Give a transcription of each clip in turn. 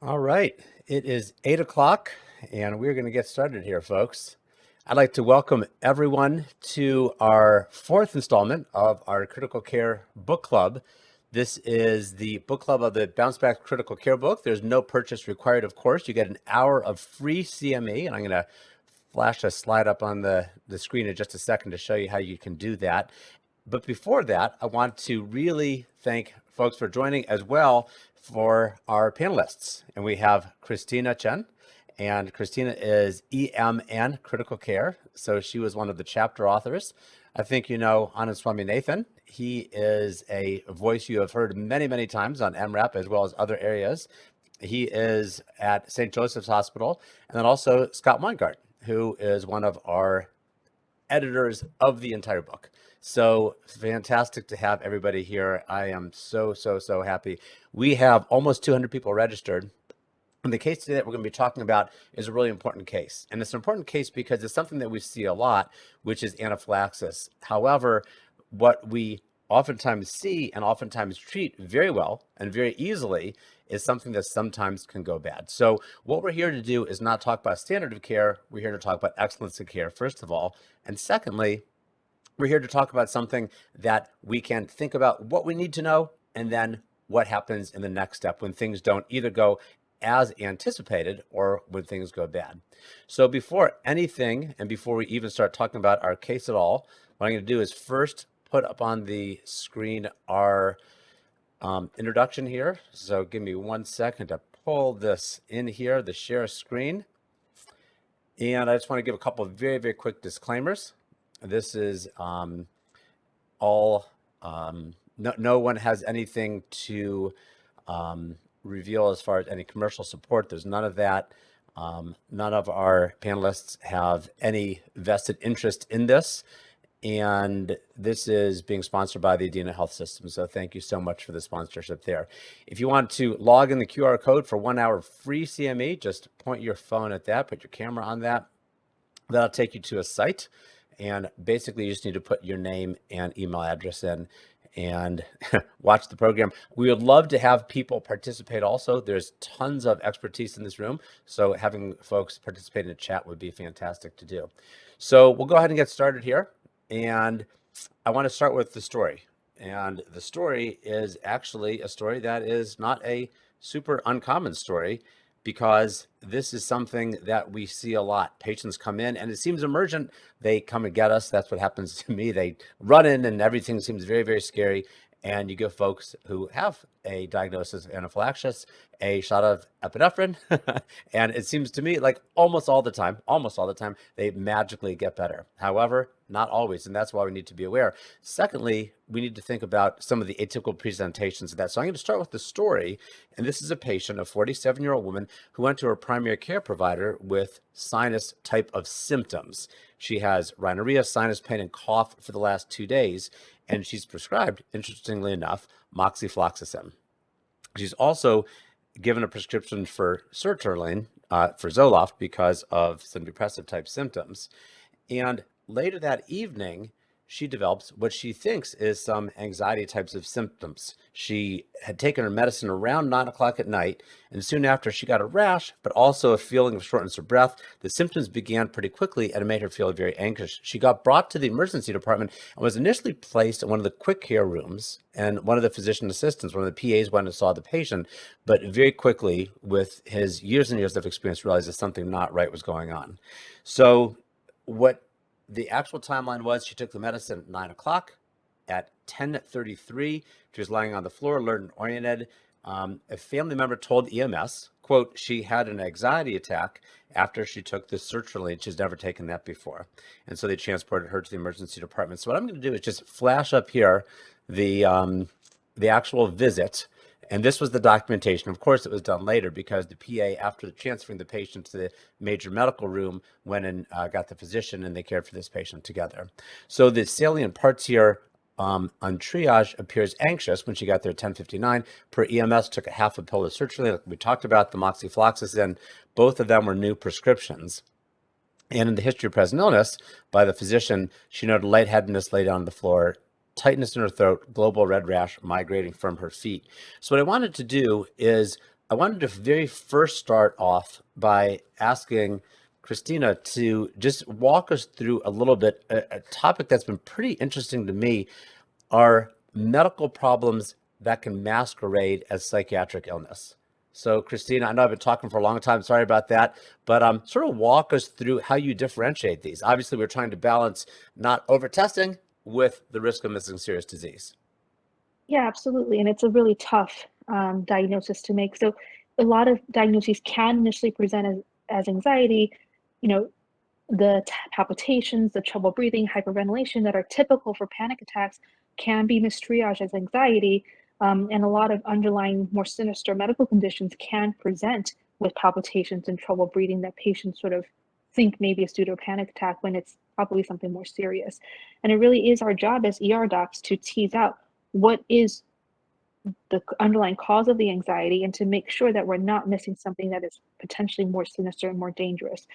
All right, it is 8 o'clock and we're going to get started here, folks. I'd like to welcome everyone to our fourth installment of our Critical Care Book Club. This is the book club of the Bouncebacks Critical Care book. There's no purchase required, of course. You get an hour of free CME, and I'm going to flash a slide up on the screen in just a second to show you how you can do that. But before that, I want to really thank folks for joining as well for our panelists. And we have Christina Chien, and Christina is EMN Critical Care. So she was one of the chapter authors. I think you know Anand Swaminathan. He is a voice you have heard many, many times on MRAP as well as other areas. He is at St. Joseph's Hospital. And then also Scott Weingart, who is one of our editors of the entire book. So fantastic to have everybody here. I am so happy. We have almost 200 people registered. And the case today that we're going to be talking about is a really important case. And it's an important case because it's something that we see a lot, which is anaphylaxis. However, what we oftentimes see and oftentimes treat very well and very easily is something that sometimes can go bad. So what we're here to do is not talk about standard of care. We're here to talk about excellence in care, first of all. And secondly, we're here to talk about something that we can think about what we need to know and then what happens in the next step when things don't either go as anticipated or when things go bad. So before anything, and before we even start talking about our case at all, what I'm going to do is first put up on the screen our introduction here. So give me 1 second to pull this in here, the share screen. And I just want to give a couple of very quick disclaimers. This is all, no one has anything to reveal as far as any commercial support. There's none of that. None of our panelists have any vested interest in this. And this is being sponsored by the Adena Health System. So thank you so much for the sponsorship there. If you want to log in the QR code for 1 hour free CME, just point your phone at that, put your camera on that. That'll take you to a site. And basically you just need to put your name and email address in and watch the program. We would love to have people participate also. There's tons of expertise in this room. So having folks participate in a chat would be fantastic to do. So we'll go ahead and get started here. And I want to start with the story. And the story is actually a story that is not a super uncommon story, because this is something that we see a lot. Patients come in and it seems emergent. They come and get us. That's what happens to me. They run in and everything seems very scary. And you give folks who have a diagnosis of anaphylaxis a shot of epinephrine. And it seems to me like almost all the time, they magically get better. However, not always. And that's why we need to be aware. Secondly, we need to think about some of the atypical presentations of that. So I'm going to start with the story. And this is a patient, a 47-year-old woman who went to her primary care provider with sinus type of symptoms. She has rhinorrhea, sinus pain, and cough for the last 2 days. And she's prescribed, interestingly enough, moxifloxacin. She's also given a prescription for sertraline, for Zoloft, because of some depressive type symptoms. And later that evening, she develops what she thinks is some anxiety types of symptoms. She had taken her medicine around 9 o'clock at night, and soon after she got a rash, but also a feeling of shortness of breath. The symptoms began pretty quickly, and it made her feel very anxious. She got brought to the emergency department and was initially placed in one of the quick care rooms, and one of the physician assistants, one of the PAs, went and saw the patient, but very quickly, with his years and years of experience, realized that something not right was going on. So what the actual timeline was, she took the medicine at 9 o'clock. At 10:33, she was lying on the floor, alert and oriented. A family member told EMS, quote, she had an anxiety attack after she took the sertraline. She's never taken that before. And so they transported her to the emergency department. So what I'm going to do is just flash up here the actual visit. And this was the documentation. Of course, it was done later because the PA, after transferring the patient to the major medical room, went and got the physician, and they cared for this patient together. So the salient parts here on triage appears anxious when she got there at 10:59. Per EMS, took a half a pill of sertraline. Like we talked about the moxifloxacin. Both of them were new prescriptions. And in the history of present illness by the physician, she noted lightheadedness, lay down on the floor, tightness in her throat, global red rash migrating from her feet. So what I wanted to do is I wanted to very first start off by asking Christina to just walk us through a little bit a topic that's been pretty interesting to me are medical problems that can masquerade as psychiatric illness. So, Christina, I know I've been talking for a long time. Sorry about that. But sort of walk us through how you differentiate these. Obviously, we're trying to balance not over testing with the risk of missing serious disease. Yeah, absolutely. And it's a really tough diagnosis to make. So a lot of diagnoses can initially present as anxiety, you know, the palpitations, the trouble breathing, hyperventilation that are typical for panic attacks can be mistriaged as anxiety. And a lot of underlying more sinister medical conditions can present with palpitations and trouble breathing that patients sort of think maybe it's due to a panic attack when it's probably something more serious. And it really is our job as ER docs to tease out what is the underlying cause of the anxiety and to make sure that we're not missing something that is potentially more sinister and more dangerous.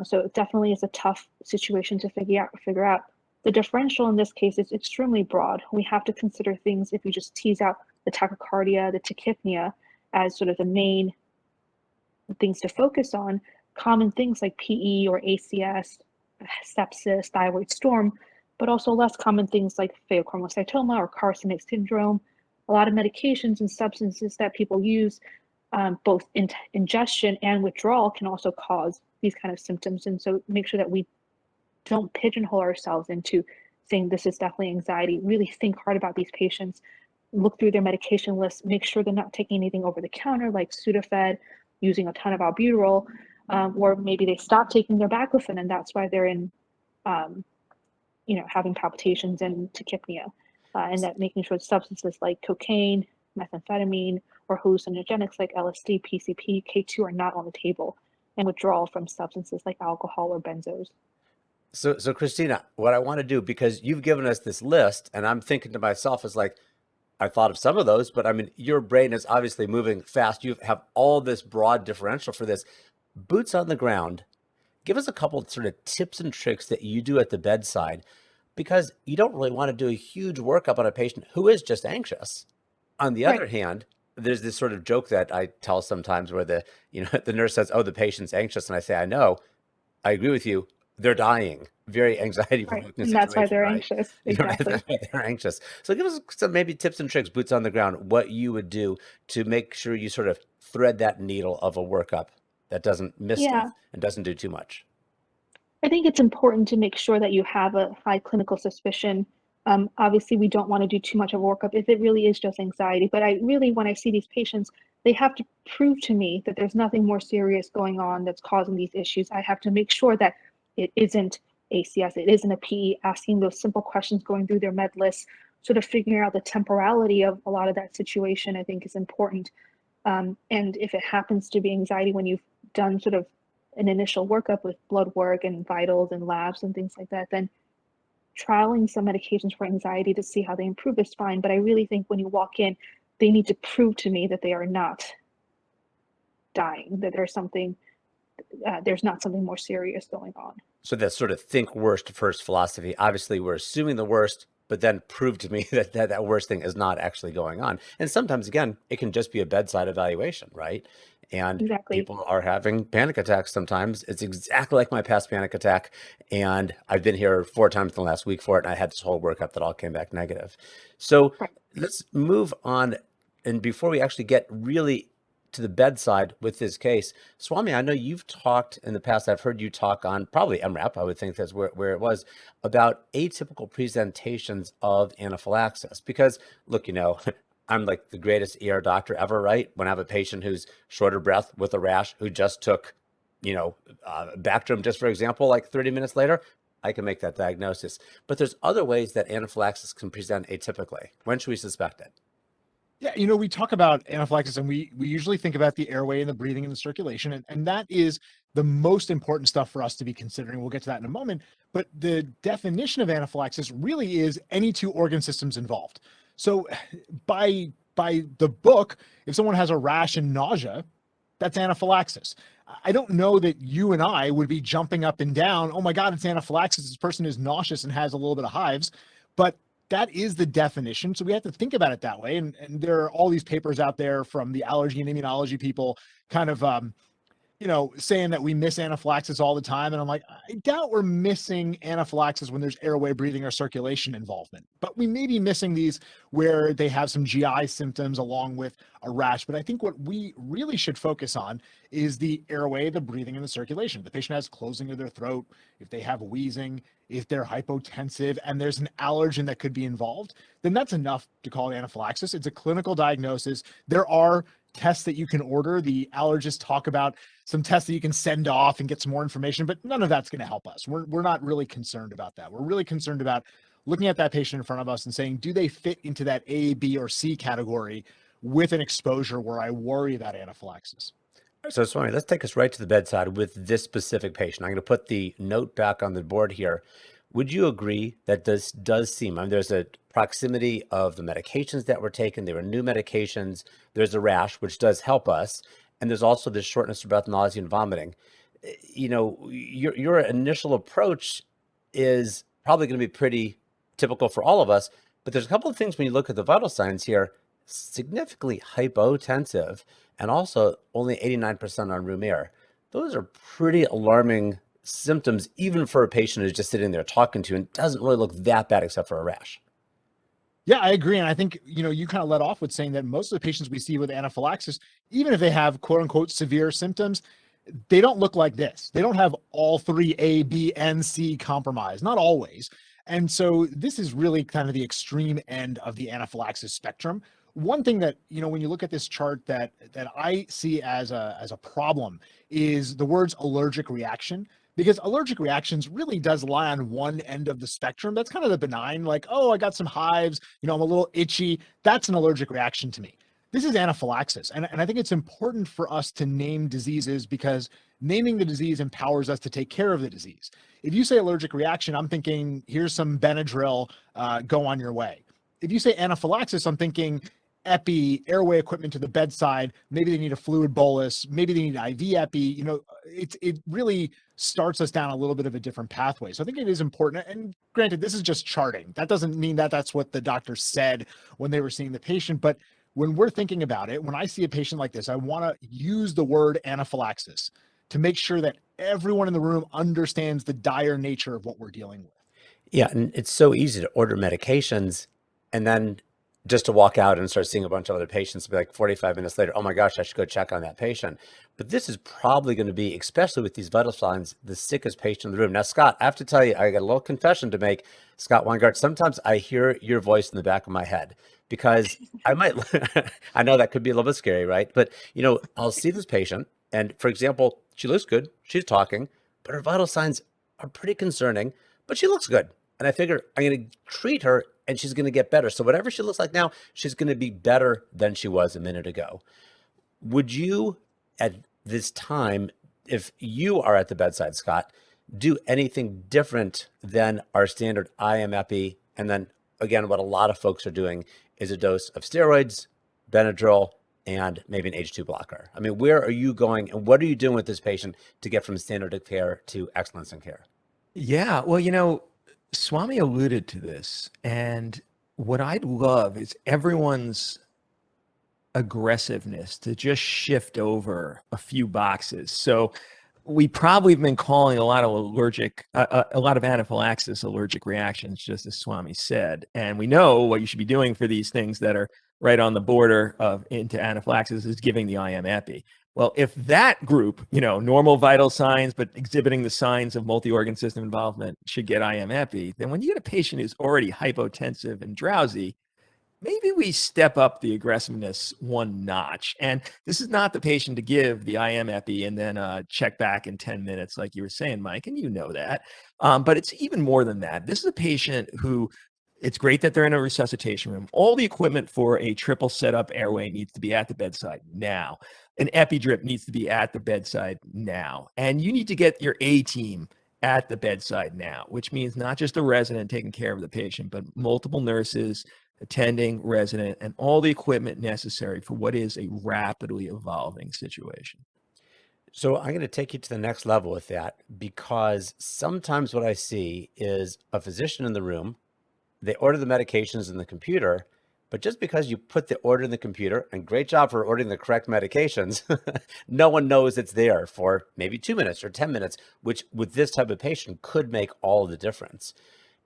So it definitely is a tough situation to figure out. The differential in this case is extremely broad. We have to consider things if you just tease out the tachycardia, the tachypnea as sort of the main things to focus on. Common things like PE or ACS, sepsis, thyroid storm, but also less common things like pheochromocytoma or carcinic syndrome. A lot of medications and substances that people use, both ingestion and withdrawal, can also cause these kind of symptoms. And so make sure that we don't pigeonhole ourselves into saying this is definitely anxiety. Really think hard about these patients, look through their medication list, make sure they're not taking anything over the counter like Sudafed, using a ton of albuterol, or maybe they stop taking their baclofen and that's why they're in, um, having palpitations and tachypnea. And that making sure substances like cocaine, methamphetamine, or hallucinogenics like LSD, PCP, K2 are not on the table, and withdrawal from substances like alcohol or benzos. So Christina, what I want to do, because you've given us this list, and I'm thinking to myself, is like, I thought of some of those, but I mean, your brain is obviously moving fast. You have all this broad differential for this. Boots on the ground. Give us a couple of sort of tips and tricks that you do at the bedside, because you don't really want to do a huge workup on a patient who is just anxious. On the other Right. hand, there's this sort of joke that I tell sometimes where the nurse says, "Oh, the patient's anxious," and I say, "I know, I agree with you. They're dying. Very anxiety Right. provoking And that's why situation, they're right? anxious. Right, Exactly. that's why they're anxious. So give us some maybe tips and tricks, boots on the ground, what you would do to make sure you sort of thread that needle of a workup that doesn't miss Yeah. stuff and doesn't do too much. I think it's important to make sure that you have a high clinical suspicion. Obviously, we don't want to do too much of a workup if it really is just anxiety. But I really, when I see these patients, they have to prove to me that there's nothing more serious going on that's causing these issues. I have to make sure that it isn't ACS, it isn't a PE, asking those simple questions, going through their med list, sort of figuring out the temporality of a lot of that situation, I think is important. And if it happens to be anxiety when you've done sort of an initial workup with blood work and vitals and labs and things like that, then trialing some medications for anxiety to see how they improve is fine. But I really think when you walk in, they need to prove to me that they are not dying, that there's not something more serious going on. So that sort of think worst first philosophy. Obviously, we're assuming the worst, but then prove to me that worst thing is not actually going on. And sometimes, again, it can just be a bedside evaluation, right? And Exactly. people are having panic attacks sometimes. It's exactly like my past panic attack. And I've been here 4 times in the last week for it. And I had this whole workup that all came back negative. So Right. let's move on. And before we actually get really to the bedside with this case, Swami, I know you've talked in the past. I've heard you talk on probably MRAP. I would think that's where it was about atypical presentations of anaphylaxis. Because look, I'm like the greatest doctor ever, right? When I have a patient who's short of breath with a rash who just took, Bactrim, just for example, like 30 minutes later, I can make that diagnosis. But there's other ways that anaphylaxis can present atypically. When should we suspect it? Yeah, we talk about anaphylaxis and we usually think about the airway and the breathing and the circulation, and that is the most important stuff for us to be considering. We'll get to that in a moment. But the definition of anaphylaxis really is any two organ systems involved. So by the book, if someone has a rash and nausea, that's anaphylaxis. I don't know that you and I would be jumping up and down, oh my God, it's anaphylaxis. This person is nauseous and has a little bit of hives, but that is the definition. So we have to think about it that way. And there are all these papers out there from the allergy and immunology people kind of saying that we miss anaphylaxis all the time. And I'm like, I doubt we're missing anaphylaxis when there's airway, breathing, or circulation involvement. But we may be missing these where they have some GI symptoms along with a rash. But I think what we really should focus on is the airway, the breathing, and the circulation. If the patient has closing of their throat, if they have wheezing, if they're hypotensive, and there's an allergen that could be involved, then that's enough to call it anaphylaxis. It's a clinical diagnosis. There are tests that you can order. The allergists talk about some tests that you can send off and get some more information, but none of that's going to help us. We're not really concerned about that. We're really concerned about looking at that patient in front of us and saying, do they fit into that A, B, or C category with an exposure where I worry about anaphylaxis? So, Swami, let's take us right to the bedside with this specific patient. I'm going to put the note back on the board here. Would you agree that this does seem, I mean, there's a proximity of the medications that were taken, there were new medications, there's a rash, which does help us, and there's also this shortness of breath, nausea, and vomiting. Your initial approach is probably going to be pretty typical for all of us, but there's a couple of things when you look at the vital signs here, significantly hypotensive, and also only 89% on room air. Those are pretty alarming symptoms, even for a patient who's just sitting there talking to you and doesn't really look that bad except for a rash. Yeah, I agree. And I think, you kind of led off with saying that most of the patients we see with anaphylaxis, even if they have quote unquote severe symptoms, they don't look like this. They don't have all three A, B, and C compromised, not always. And so this is really kind of the extreme end of the anaphylaxis spectrum. One thing that, when you look at this chart that I see as a problem is the words allergic reaction, because allergic reactions really does lie on one end of the spectrum. That's kind of the benign, like, oh, I got some hives, I'm a little itchy. That's an allergic reaction to me. This is anaphylaxis. And I think it's important for us to name diseases because naming the disease empowers us to take care of the disease. If you say allergic reaction, I'm thinking, here's some Benadryl, go on your way. If you say anaphylaxis, I'm thinking epi, airway equipment to the bedside. Maybe they need a fluid bolus. Maybe they need IV epi. It really starts us down a little bit of a different pathway. So I think it is important. And granted, this is just charting. That doesn't mean that that's what the doctor said when they were seeing the patient. But when we're thinking about it, when I see a patient like this, I want to use the word anaphylaxis to make sure that everyone in the room understands the dire nature of what we're dealing with. Yeah, and it's so easy to order medications and then just to walk out and start seeing a bunch of other patients, be like 45 minutes later, oh my gosh, I should go check on that patient. But this is probably going to be, especially with these vital signs, the sickest patient in the room. Now, Scott, I have to tell you, I got a little confession to make. Scott Weingart, sometimes I hear your voice in the back of my head because I might, I know that could be a little bit scary, right? But, I'll see this patient and, for example, she looks good, she's talking, but her vital signs are pretty concerning, but she looks good. And I figure I'm going to treat her and she's going to get better. So whatever she looks like now, she's going to be better than she was a minute ago. Would you, at this time, if you are at the bedside, Scott, do anything different than our standard IM epi? And then again, what a lot of folks are doing is a dose of steroids, Benadryl, and maybe an H2 blocker. I mean, where are you going and what are you doing with this patient to get from standard of care to excellence in care? Yeah, well, Swami alluded to this, and what I'd love is everyone's aggressiveness to just shift over a few boxes. So we probably have been calling a lot of a lot of anaphylaxis allergic reactions, just as Swami said. And we know what you should be doing for these things that are right on the border of into anaphylaxis is giving the IM epi. Well, if that group, normal vital signs, but exhibiting the signs of multi-organ system involvement should get IM epi, then when you get a patient who's already hypotensive and drowsy, maybe we step up the aggressiveness one notch. And this is not the patient to give the IM epi and then check back in 10 minutes, like you were saying, Mike, and you know that. But it's even more than that. This is a patient who it's great that they're in a resuscitation room. All the equipment for a triple setup airway needs to be at the bedside now. An epi drip needs to be at the bedside now. And you need to get your A team at the bedside now, which means not just a resident taking care of the patient, but multiple nurses, attending, resident, and all the equipment necessary for what is a rapidly evolving situation. So I'm going to take you to the next level with that because sometimes what I see is a physician in the room they order the medications in the computer, but just because you put the order in the computer, and great job for ordering the correct medications, no one knows it's there for maybe 2 minutes or 10 minutes, which with this type of patient could make all the difference.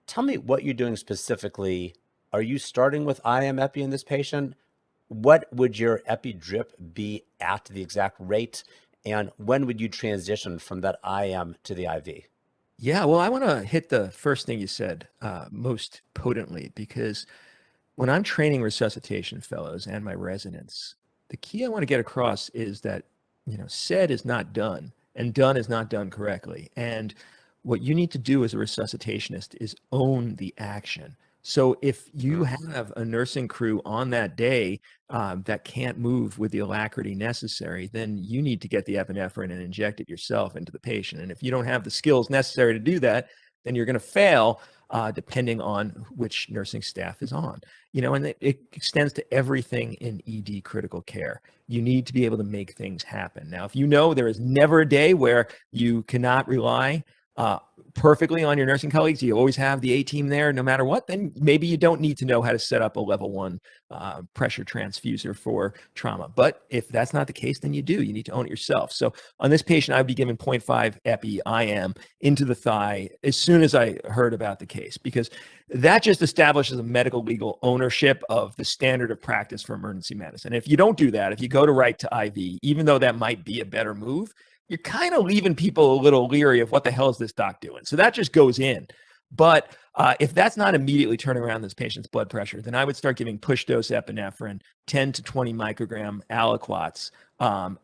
Tell me what you're doing specifically. Are you starting with IM epi in this patient? What would your epi drip be at the exact rate? And when would you transition from that IM to the IV? Yeah, well, I want to hit the first thing you said most potently, because when I'm training resuscitation fellows and my residents, the key I want to get across is that, said is not done, and done is not done correctly. And what you need to do as a resuscitationist is own the action. So if you have a nursing crew on that day that can't move with the alacrity necessary, then you need to get the epinephrine and inject it yourself into the patient. And if you don't have the skills necessary to do that, then you're going to fail depending on which nursing staff is on. And it extends to everything in ED critical care. You need to be able to make things happen. Now, if there is never a day where you cannot rely perfectly on your nursing colleagues, you always have the A team there no matter what, then maybe you don't need to know how to set up a level 1 pressure transfuser for trauma. But if that's not the case, then you need to own it yourself. So on this patient, I would be giving 0.5 epi IM into the thigh as soon as I heard about the case, because that just establishes a medical legal ownership of the standard of practice for emergency medicine. If you don't do that, if you go to right to IV, even though that might be a better move, you're kind of leaving people a little leery of what the hell is this doc doing. So that just goes in. But if that's not immediately turning around this patient's blood pressure, then I would start giving push dose epinephrine, 10 to 20 microgram aliquots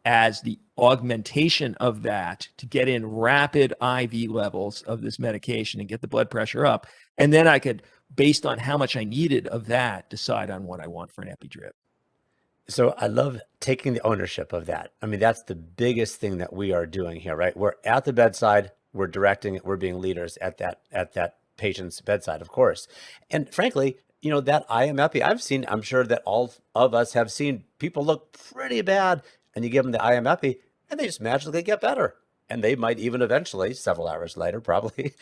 as the augmentation of that to get in rapid IV levels of this medication and get the blood pressure up. And then I could, based on how much I needed of that, decide on what I want for an epidrip. So I love taking the ownership of that. I mean, that's the biggest thing that we are doing here, right? We're at the bedside, we're directing it, we're being leaders at that patient's bedside, of course. And frankly, that IM epi, I'm sure that all of us have seen people look pretty bad, and you give them the IM epi, and they just magically get better. And they might even eventually, several hours later, probably,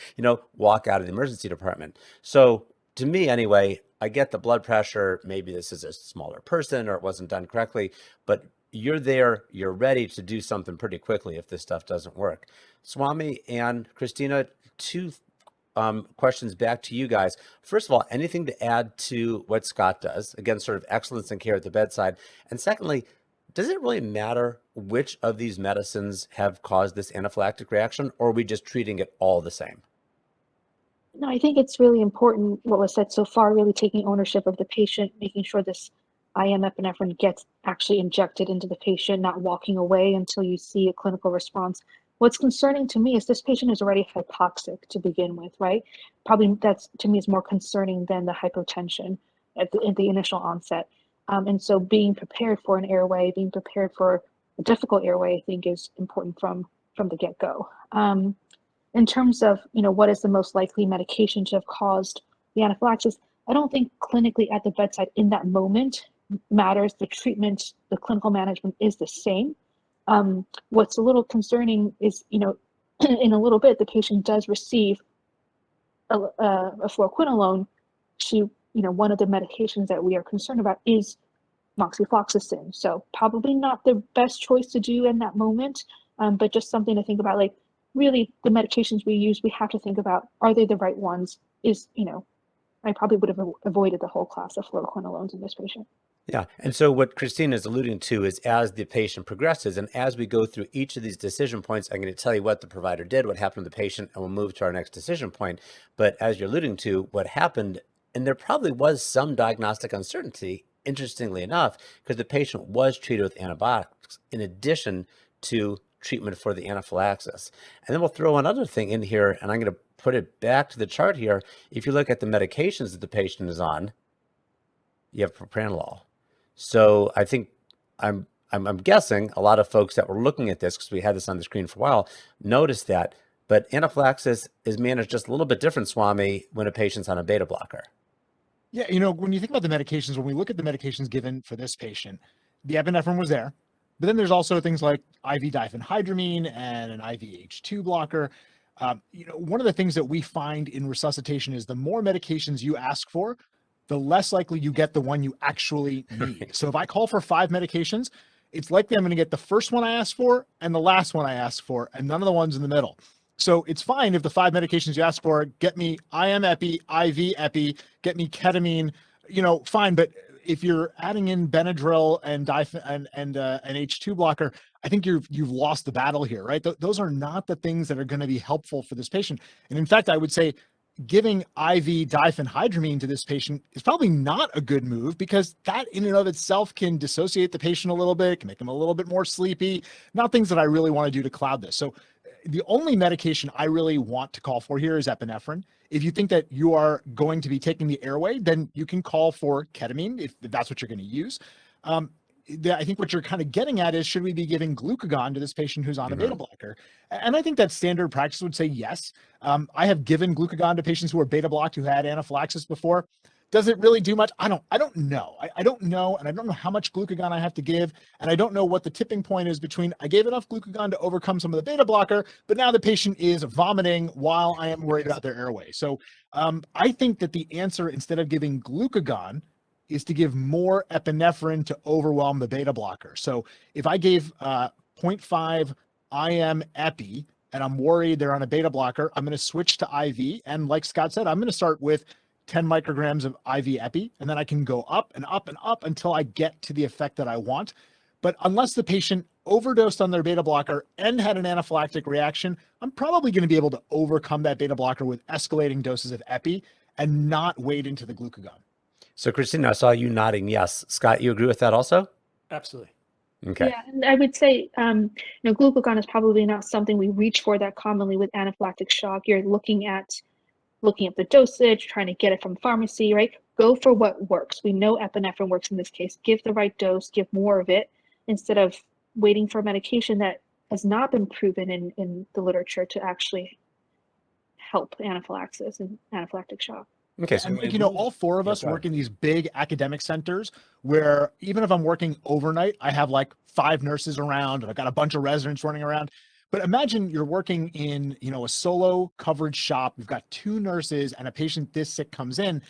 walk out of the emergency department. So to me anyway, I get the blood pressure. Maybe this is a smaller person or it wasn't done correctly, but you're there, you're ready to do something pretty quickly if this stuff doesn't work. Swami and Christina, two questions back to you guys. First of all, anything to add to what Scott does? Again, sort of excellence in care at the bedside. And secondly, does it really matter which of these medicines have caused this anaphylactic reaction, or are we just treating it all the same? No, I think it's really important what was said so far, really taking ownership of the patient, making sure this IM epinephrine gets actually injected into the patient, not walking away until you see a clinical response. What's concerning to me is this patient is already hypoxic to begin with, right? Probably that's, to me, is more concerning than the hypotension at the initial onset. And so being prepared for an airway, being prepared for a difficult airway, I think is important from the get-go. In terms of, what is the most likely medication to have caused the anaphylaxis, I don't think clinically at the bedside in that moment matters. The treatment, the clinical management is the same. What's a little concerning is, in a little bit, the patient does receive a fluoroquinolone. One of the medications that we are concerned about is moxifloxacin. So probably not the best choice to do in that moment, but just something to think about. Like, really, the medications we use, we have to think about, are they the right ones? I probably would have avoided the whole class of fluoroquinolones in this patient. Yeah. And so what Christina is alluding to is as the patient progresses and as we go through each of these decision points, I'm going to tell you what the provider did, what happened to the patient, and we'll move to our next decision point. But as you're alluding to, what happened, and there probably was some diagnostic uncertainty, interestingly enough, because the patient was treated with antibiotics in addition to treatment for the anaphylaxis. And then we'll throw another thing in here, and I'm going to put it back to the chart here. If you look at the medications that the patient is on, you have propranolol. So I think I'm guessing a lot of folks that were looking at this, because we had this on the screen for a while, noticed that. But anaphylaxis is managed just a little bit different, Swami, when a patient's on a beta blocker. Yeah, when you think about the medications, when we look at the medications given for this patient, the epinephrine was there, but then there's also things like IV diphenhydramine and an IV H2 blocker. One of the things that we find in resuscitation is the more medications you ask for, the less likely you get the one you actually need. So if I call for 5 medications, it's likely I'm going to get the first one I asked for and the last one I asked for, and none of the ones in the middle. So it's fine if the 5 medications you ask for get me IM epi, IV epi, get me ketamine, fine. But if you're adding in Benadryl and an H2 blocker, I think you've lost the battle here, right? Those are not the things that are going to be helpful for this patient. And in fact, I would say giving IV diphenhydramine to this patient is probably not a good move, because that in and of itself can dissociate the patient a little bit, can make them a little bit more sleepy, not things that I really want to do to cloud this. So the only medication I really want to call for here is epinephrine. If you think that you are going to be taking the Airway, then you can call for ketamine if that's what you're going to use. I think what you're kind of getting at is, should we be giving glucagon to this patient who's on a beta blocker? And I think that standard practice would say yes. I have given glucagon to patients who are beta blocked who had anaphylaxis before. Does it really do much? I don't know. I don't know. And I don't know how much glucagon I have to give. And I don't know what the tipping point is between I gave enough glucagon to overcome some of the beta blocker, but now the patient is vomiting while I am worried about their airway. So I think that the answer, instead of giving glucagon, is to give more epinephrine to overwhelm the beta blocker. So if I gave 0.5 IM epi and I'm worried they're on a beta blocker, I'm going to switch to IV. And like Scott said, I'm going to start with 10 micrograms of IV epi, and then I can go up and up and up until I get to the effect that I want. But unless the patient overdosed on their beta blocker and had an anaphylactic reaction, I'm probably going to be able to overcome that beta blocker with escalating doses of epi and not wade into the glucagon. So Christina, I saw you nodding yes. Scott, you agree with that also? Absolutely. Okay. Yeah, and I would say, glucagon is probably not something we reach for that commonly with anaphylactic shock. You're looking at the dosage, trying to get it from pharmacy, right? Go for what works. We know epinephrine works in this case. Give the right dose, give more of it, instead of waiting for a medication that has not been proven in the literature to actually help anaphylaxis and anaphylactic shock. Okay. So, all 4 of us work in these big academic centers where even if I'm working overnight, I have like 5 nurses around and I've got a bunch of residents running around. But imagine you're working in, a solo coverage shop. We've got 2 nurses and a patient this sick comes in.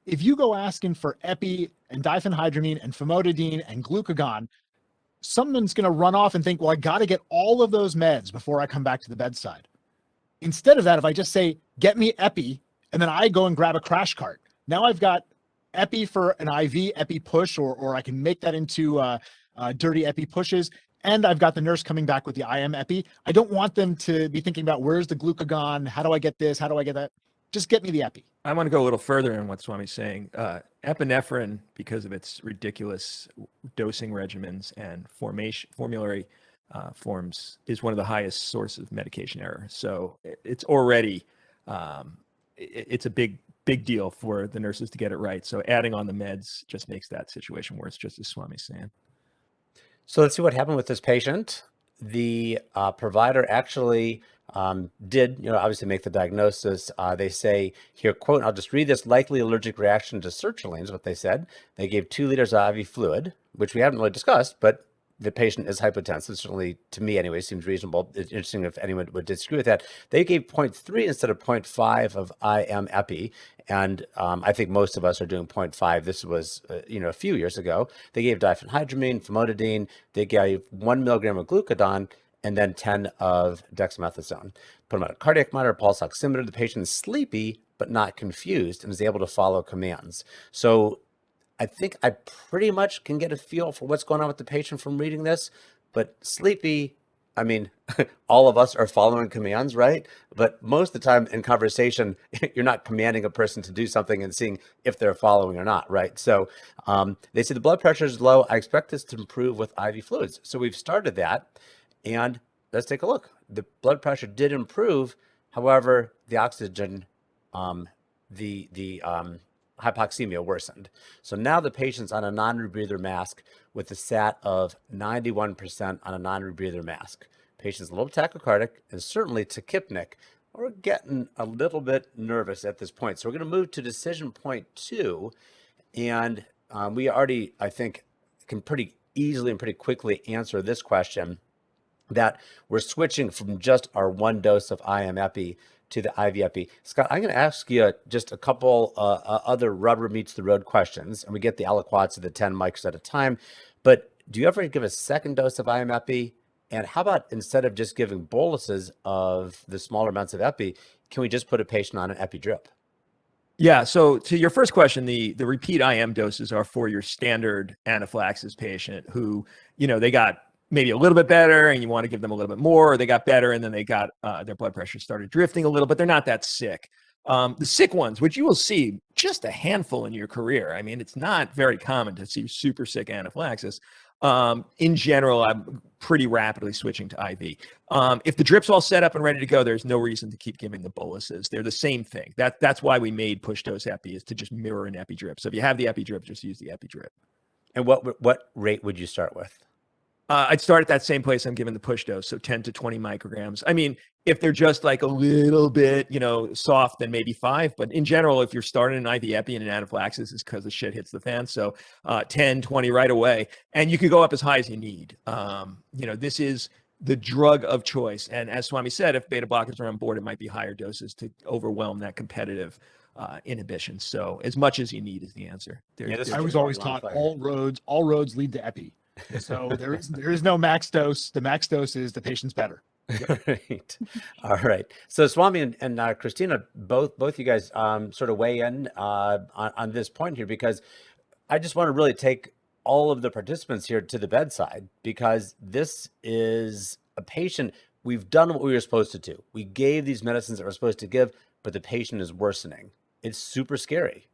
If you go asking for epi and diphenhydramine and famotidine and glucagon, someone's going to run off and think, well, I got to get all of those meds before I come back to the bedside. Instead of that, if I just say, get me epi, and then I go and grab a crash cart, now I've got epi for an IV epi push, or I can make that into dirty epi pushes. And I've got the nurse coming back with the IM epi. I don't want them to be thinking about, where's the glucagon? How do I get this? How do I get that? Just get me the epi. I want to go a little further in what Swami's saying. Epinephrine, because of its ridiculous dosing regimens and formulary forms, is one of the highest sources of medication error. So it's already, it's a big deal for the nurses to get it right. So adding on the meds just makes that situation worse, just as Swami's saying. So let's see what happened with this patient. The provider actually did, obviously make the diagnosis. They say here, quote, I'll just read this: likely allergic reaction to sertraline is what they said. They gave 2 liters of IV fluid, which we haven't really discussed, but the patient is hypotensive. Certainly, to me anyway, seems reasonable. It's interesting if anyone would disagree with that. They gave 0.3 instead of 0.5 of IM epi. And I think most of us are doing 0.5. This was, a few years ago. They gave diphenhydramine, famotidine. They gave 1 milligram of glucagon and then 10 of dexamethasone. Put them on a cardiac monitor, pulse oximeter. The patient is sleepy, but not confused, and is able to follow commands. So I think I pretty much can get a feel for what's going on with the patient from reading this, but sleepy, I mean, all of us are following commands, right? But most of the time in conversation, you're not commanding a person to do something and seeing if they're following or not, right? So they say the blood pressure is low. I expect this to improve with IV fluids. So we've started that, and let's take a look. The blood pressure did improve. However, the oxygen, hypoxemia worsened. So now the patient's on a non-rebreather mask with a SAT of 91% on a non-rebreather mask. Patient's a little tachycardic and certainly tachypnic. We're getting a little bit nervous at this point. So we're going to move to decision point 2. And we already, I think, can pretty easily and pretty quickly answer this question. that we're switching from just our one dose of IM epi to the IV epi. Scott, I'm going to ask you just a couple other rubber meets the road questions, and we get the aliquots of the 10 mics at a time. But do you ever give a second dose of IM epi? And how about instead of just giving boluses of the smaller amounts of epi, can we just put a patient on an epi drip? Yeah. So to your first question, the repeat IM doses are for your standard anaphylaxis patient who, they got maybe a little bit better and you want to give them a little bit more, or they got better and then they got their blood pressure started drifting a little, but they're not that sick. The sick ones, which you will see just a handful in your career. I mean, it's not very common to see super sick anaphylaxis. In general, I'm pretty rapidly switching to IV. If the drip's all set up and ready to go, there's no reason to keep giving the boluses. They're the same thing. That's why we made push dose epi, is to just mirror an epi drip. So if you have the epi drip, just use the epi drip. And what rate would you start with? I'd start at that same place I'm giving the push dose, so 10 to 20 micrograms. I mean, if they're just like a little bit, soft, then maybe 5. But in general, if you're starting an IV epi and an anaphylaxis, it's because the shit hits the fan. So 10, 20 right away. And you can go up as high as you need. This is the drug of choice. And as Swami said, if beta blockers are on board, it might be higher doses to overwhelm that competitive inhibition. So as much as you need is the answer. I was always taught all roads lead to epi. So there is no max dose. The max dose is the patient's better. Right. All right. So Swami and Christina, both you guys sort of weigh in on this point here, because I just want to really take all of the participants here to the bedside, because this is a patient. We've done what we were supposed to do. We gave these medicines that we're supposed to give, but the patient is worsening. It's super scary.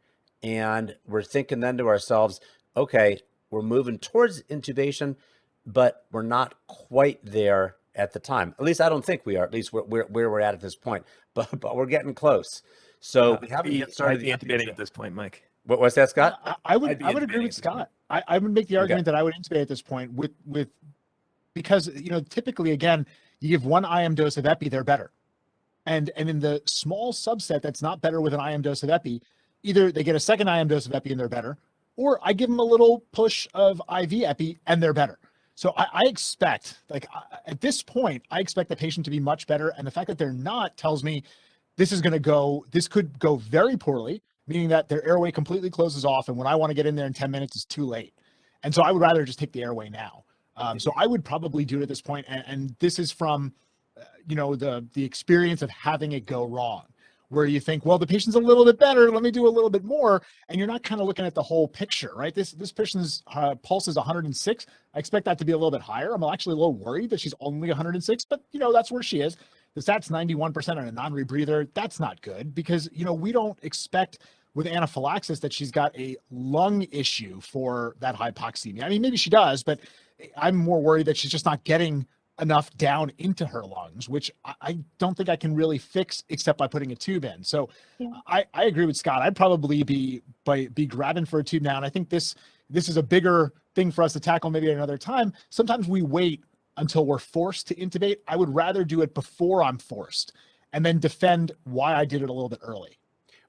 And we're thinking then to ourselves, okay, we're moving towards intubation, but we're not quite there at the time. At least I don't think we are, at least where we're at this point, but we're getting close. So we haven't yet started the intubating at this point, Mike. What was that, Scott? I would agree with Scott. I would make the argument that I would intubate at this point because typically, again, you give one IM dose of epi, they're better. And in the small subset that's not better with an IM dose of epi, either they get a second IM dose of epi and they're better, or I give them a little push of IV epi and they're better. So I expect, at this point, I expect the patient to be much better. And the fact that they're not tells me this could go very poorly, meaning that their airway completely closes off. And when I want to get in there in 10 minutes, it's too late. And so I would rather just take the airway now. So I would probably do it at this point. And this is from, the experience of having it go wrong, where you think, well, the patient's a little bit better, let me do a little bit more. And you're not kind of looking at the whole picture, right? This person's pulse is 106. I expect that to be a little bit higher. I'm actually a little worried that she's only 106, but that's where she is. The SAT's 91% on a non-rebreather. That's not good, because, we don't expect with anaphylaxis that she's got a lung issue for that hypoxemia. I mean, maybe she does, but I'm more worried that she's just not getting enough down into her lungs, which I don't think I can really fix except by putting a tube in. So yeah. I agree with Scott. I'd probably be grabbing for a tube now. And I think this is a bigger thing for us to tackle maybe at another time. Sometimes we wait until we're forced to intubate. I would rather do it before I'm forced and then defend why I did it a little bit early.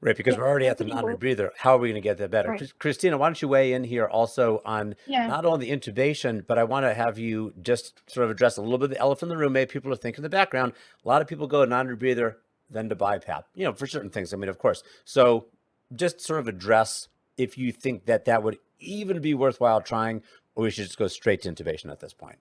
Right, because we're already at the non-rebreather. How are we going to get that better? Right. Christina, why don't you weigh in here also on not only the intubation, but I want to have you just sort of address a little bit of the elephant in the room. Maybe people are thinking in the background. A lot of people go non-rebreather, then to BiPAP, for certain things. I mean, of course. So just sort of address if you think that would even be worthwhile trying, or we should just go straight to intubation at this point.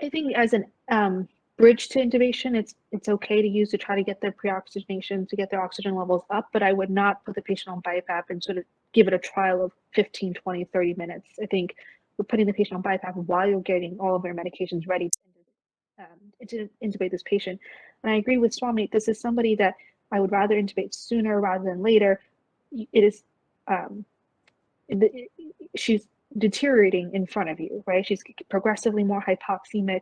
I think as an bridge to intubation, it's okay to use to try to get their pre-oxygenation, to get their oxygen levels up, but I would not put the patient on BiPAP and sort of give it a trial of 15, 20, 30 minutes. I think we're putting the patient on BiPAP while you're getting all of their medications ready to intubate this patient. And I agree with Swami, this is somebody that I would rather intubate sooner rather than later. It is, she's deteriorating in front of you, right? She's progressively more hypoxemic.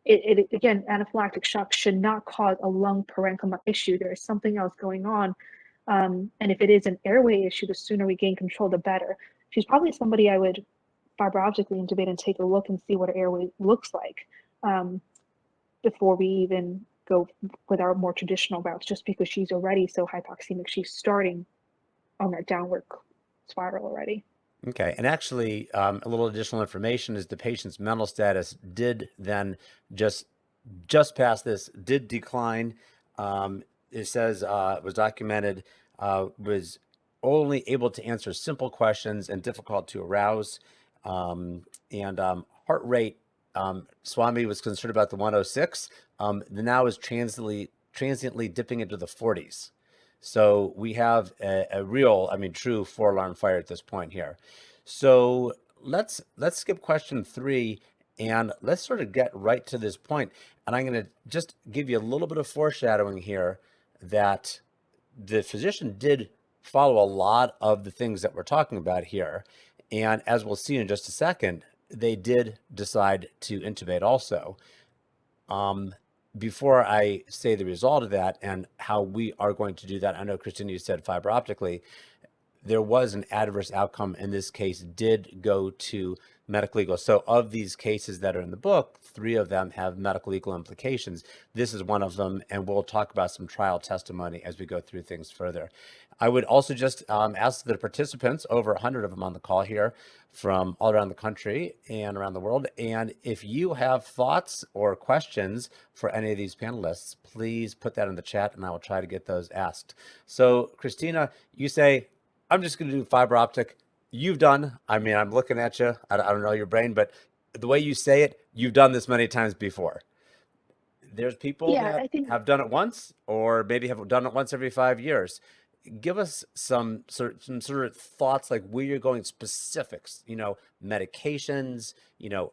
It again, anaphylactic shock should not cause a lung parenchyma issue. There is something else going on. And if it is an airway issue, the sooner we gain control, the better. She's probably somebody I would fiber optically intubate and take a look and see what her airway looks like before we even go with our more traditional routes, just because she's already so hypoxemic. She's starting on that downward spiral already. Okay, and actually, a little additional information is the patient's mental status did then just just past this did decline. It says it was documented, was only able to answer simple questions and difficult to arouse. And heart rate, Swami was concerned about the 106. Now is transiently dipping into the 40s. So we have a real, I mean, true 4-alarm fire at this point here. So let's skip question 3 and let's sort of get right to this point. And I'm going to just give you a little bit of foreshadowing here that the physician did follow a lot of the things that we're talking about here. And as we'll see in just a second, they did decide to intubate also. Before I say the result of that and how we are going to do that, I know, Christina, you said fiber optically. There was an adverse outcome in this case, did go to medical legal. So of these cases that are in the book, 3 of them have medical legal implications. This is one of them, and we'll talk about some trial testimony as we go through things further. I would also just ask the participants, over 100 of them on the call here from all around the country and around the world. And if you have thoughts or questions for any of these panelists, please put that in the chat and I will try to get those asked. So Christina, you say, I'm just going to do fiber optic. You've done, I mean, I'm looking at you. I don't know your brain, but the way you say it, you've done this many times before. There's people Yeah, that I think have done it once, or maybe have done it once every 5 years. Give us some sort of thoughts, like where you're going, specifics, medications,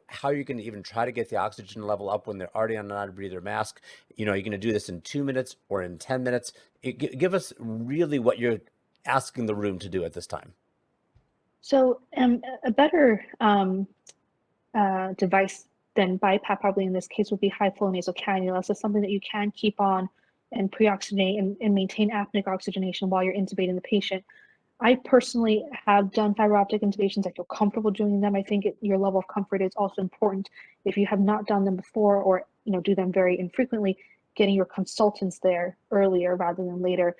how you're going to even try to get the oxygen level up when they're already on a non-breather mask. You're going to do this in 2 minutes or in 10 minutes. Give us really what you're asking the room to do at this time. so. A better device than BiPAP probably in this case would be high flow nasal cannula. So something that you can keep on and pre-oxygenate and maintain apneic oxygenation while you're intubating the patient. I personally have done fiber optic intubations. I feel comfortable doing them. I think your level of comfort is also important. If you have not done them before, or do them very infrequently, getting your consultants there earlier rather than later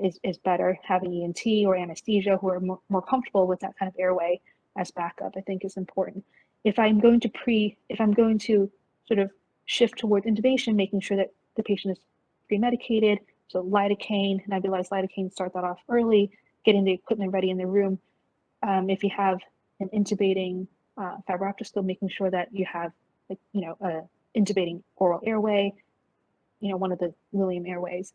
is better. Having ENT or anesthesia who are more comfortable with that kind of airway as backup, I think, is important. If I'm going to sort of shift towards intubation, making sure that the patient is pre-medicated, so lidocaine, nebulized lidocaine, start that off early, getting the equipment ready in the room. If you have an intubating fiber optoscope, making sure that you have a intubating oral airway, one of the William airways,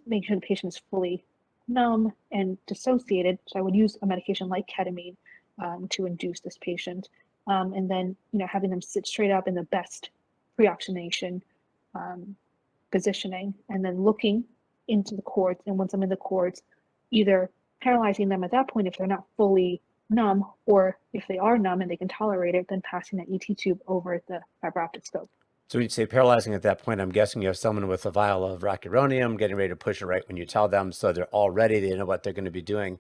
making sure the patient is fully numb and dissociated. So I would use a medication like ketamine to induce this patient. And then, having them sit straight up in the best pre-oxygenation positioning, and then looking into the cords. And once I'm in the cords, either paralyzing them at that point if they're not fully numb, or if they are numb and they can tolerate it, then passing that ET tube over the fiber optic scope. So when you say paralyzing at that point, I'm guessing you have someone with a vial of rocuronium getting ready to push it right when you tell them, so they're all ready, they know what they're going to be doing.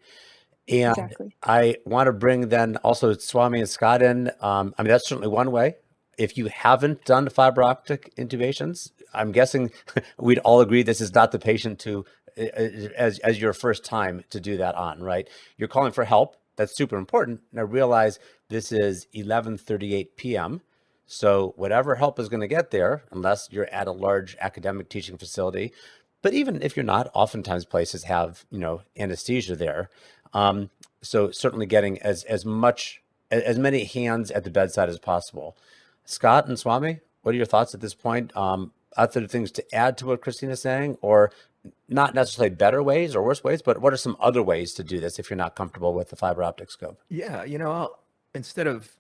And Exactly. I want to bring then also Swami and Scott in. I mean, that's certainly one way. If you haven't done fiber optic intubations, I'm guessing we'd all agree this is not the patient to, as your first time to do that on, right? You're calling for help. That's super important. Now realize this is 11:38 p.m. So whatever help is going to get there, unless you're at a large academic teaching facility, but even if you're not, oftentimes places have, anesthesia there. So certainly getting as many hands at the bedside as possible. Scott and Swami, what are your thoughts at this point? Other things to add to what Christina's saying, or not necessarily better ways or worse ways, but what are some other ways to do this if you're not comfortable with the fiber optic scope? Yeah, instead of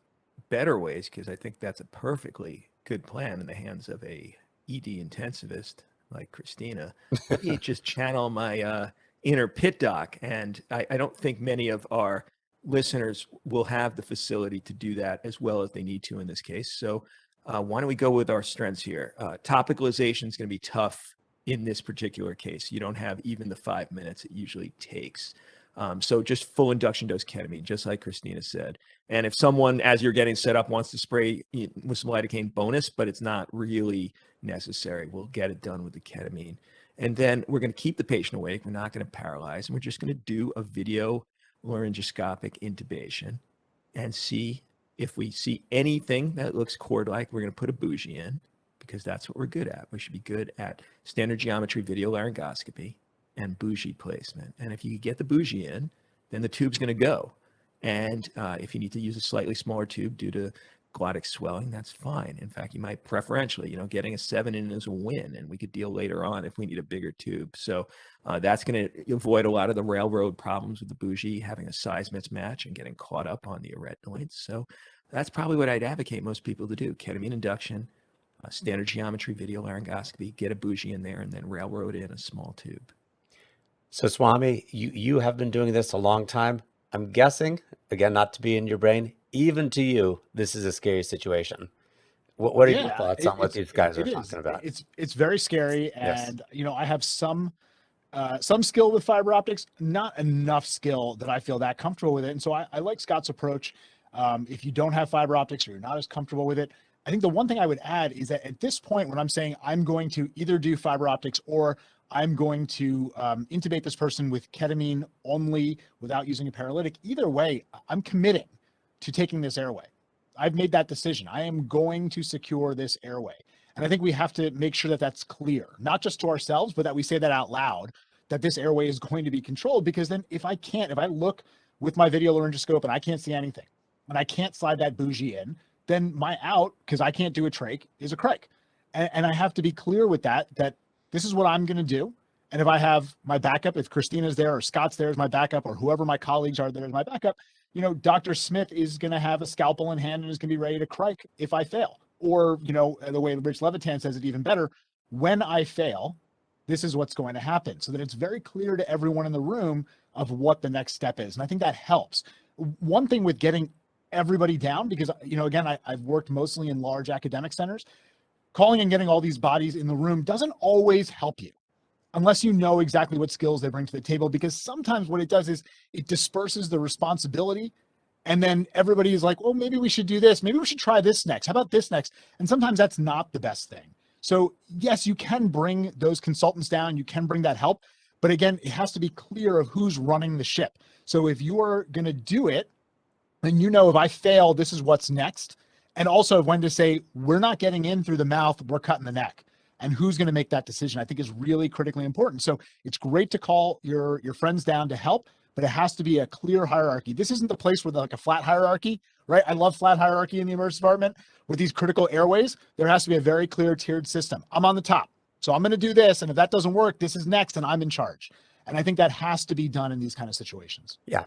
better ways, because I think that's a perfectly good plan in the hands of a ED intensivist like Christina, let me just channel my inner pit doc. And I don't think many of our listeners will have the facility to do that as well as they need to in this case. So why don't we go with our strengths here? Topicalization is going to be tough in this particular case. You don't have even the 5 minutes it usually takes. So just full induction dose ketamine, just like Christina said. And if someone, as you're getting set up, wants to spray with some lidocaine, bonus, but it's not really necessary, we'll get it done with the ketamine. And then we're going to keep the patient awake. We're not going to paralyze. And we're just going to do a video laryngoscopic intubation and see if we see anything that looks cord-like. We're going to put a bougie in, because that's what we're good at. We should be good at standard geometry video laryngoscopy and bougie placement. And if you get the bougie in, then the tube's going to go. And if you need to use a slightly smaller tube due to glottic swelling, that's fine. In fact, you might preferentially, getting a 7 in is a win, and we could deal later on if we need a bigger tube. So that's going to avoid a lot of the railroad problems with the bougie, having a size mismatch and getting caught up on the arytenoids. So that's probably what I'd advocate most people to do: ketamine induction, standard geometry video laryngoscopy, get a bougie in there, and then railroad in a small tube. So Swami, you have been doing this a long time. I'm guessing, again, not to be in your brain, even to you, this is a scary situation. What are your thoughts on what these guys are talking about? It's very scary, and I have some skill with fiber optics, not enough skill that I feel that comfortable with it. And so I like Scott's approach. If you don't have fiber optics or you're not as comfortable with it, I think the one thing I would add is that at this point, when I'm saying I'm going to either do fiber optics or I'm going to intubate this person with ketamine only without using a paralytic, either way, I'm committing to taking this airway. I've made that decision. I am going to secure this airway. And I think we have to make sure that that's clear, not just to ourselves, but that we say that out loud, that this airway is going to be controlled. Because then if I look with my video laryngoscope and I can't see anything, and I can't slide that bougie in, then my out, because I can't do a trach, is a crake. And I have to be clear with that this is what I'm going to do. And if I have my backup, if Christina's there or Scott's there as my backup, or whoever my colleagues are there as my backup, Dr. Smith is going to have a scalpel in hand and is going to be ready to crike if I fail. Or, the way Rich Levitan says it even better, when I fail, this is what's going to happen, so that it's very clear to everyone in the room of what the next step is. And I think that helps. One thing with getting everybody down, because, again, I've worked mostly in large academic centers, calling and getting all these bodies in the room doesn't always help you unless you know exactly what skills they bring to the table, because sometimes what it does is it disperses the responsibility. And then everybody is like, well, maybe we should do this. Maybe we should try this next. How about this next? And sometimes that's not the best thing. So yes, you can bring those consultants down. You can bring that help. But again, it has to be clear of who's running the ship. So if you're going to do it, then if I fail, this is what's next. And also when to say, we're not getting in through the mouth, we're cutting the neck. And who's going to make that decision, I think, is really critically important. So it's great to call your friends down to help, but it has to be a clear hierarchy. This isn't the place where like a flat hierarchy, right? I love flat hierarchy in the emergency department. With these critical airways, there has to be a very clear tiered system. I'm on the top, so I'm going to do this. And if that doesn't work, this is next and I'm in charge. And I think that has to be done in these kind of situations. Yeah.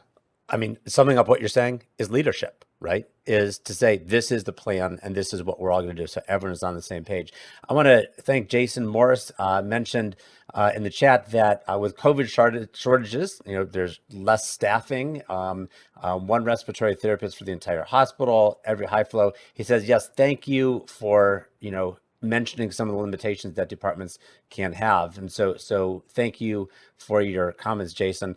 I mean, summing up what you're saying is leadership, right? Is to say, this is the plan and this is what we're all going to do. So everyone's on the same page. I want to thank Jason Morris, mentioned in the chat that with COVID shortages, there's less staffing, one respiratory therapist for the entire hospital, every high flow. He says, yes, thank you for, mentioning some of the limitations that departments can have. And so thank you for your comments, Jason.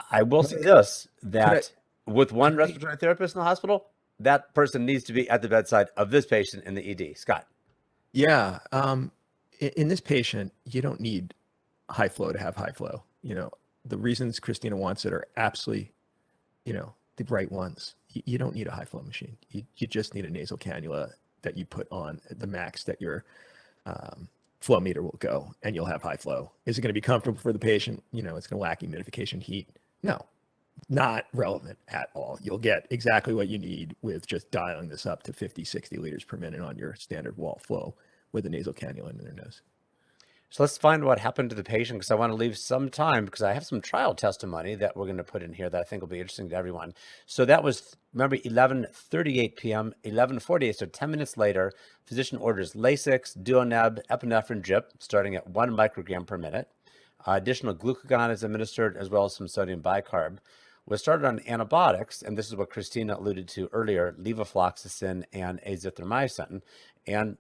I will say this, that with one respiratory therapist in the hospital, that person needs to be at the bedside of this patient in the ED. Scott. Yeah. In this patient, you don't need high flow to have high flow. The reasons Christina wants it are absolutely, the right ones. You don't need a high flow machine. You just need a nasal cannula that you put on the max that your flow meter will go, and you'll have high flow. Is it going to be comfortable for the patient? It's going to lack humidification, heat. No, not relevant at all. You'll get exactly what you need with just dialing this up to 50, 60 liters per minute on your standard wall flow with a nasal cannula in their nose. So let's find what happened to the patient, because I want to leave some time, because I have some trial testimony that we're going to put in here that I think will be interesting to everyone. So that was, remember, 11:38 p.m., 11:48, so 10 minutes later, physician orders Lasix, Duoneb, epinephrine drip, starting at 1 microgram per minute. Additional glucagon is administered, as well as some sodium bicarb. Was started on antibiotics, and this is what Christina alluded to earlier, levofloxacin and azithromycin. And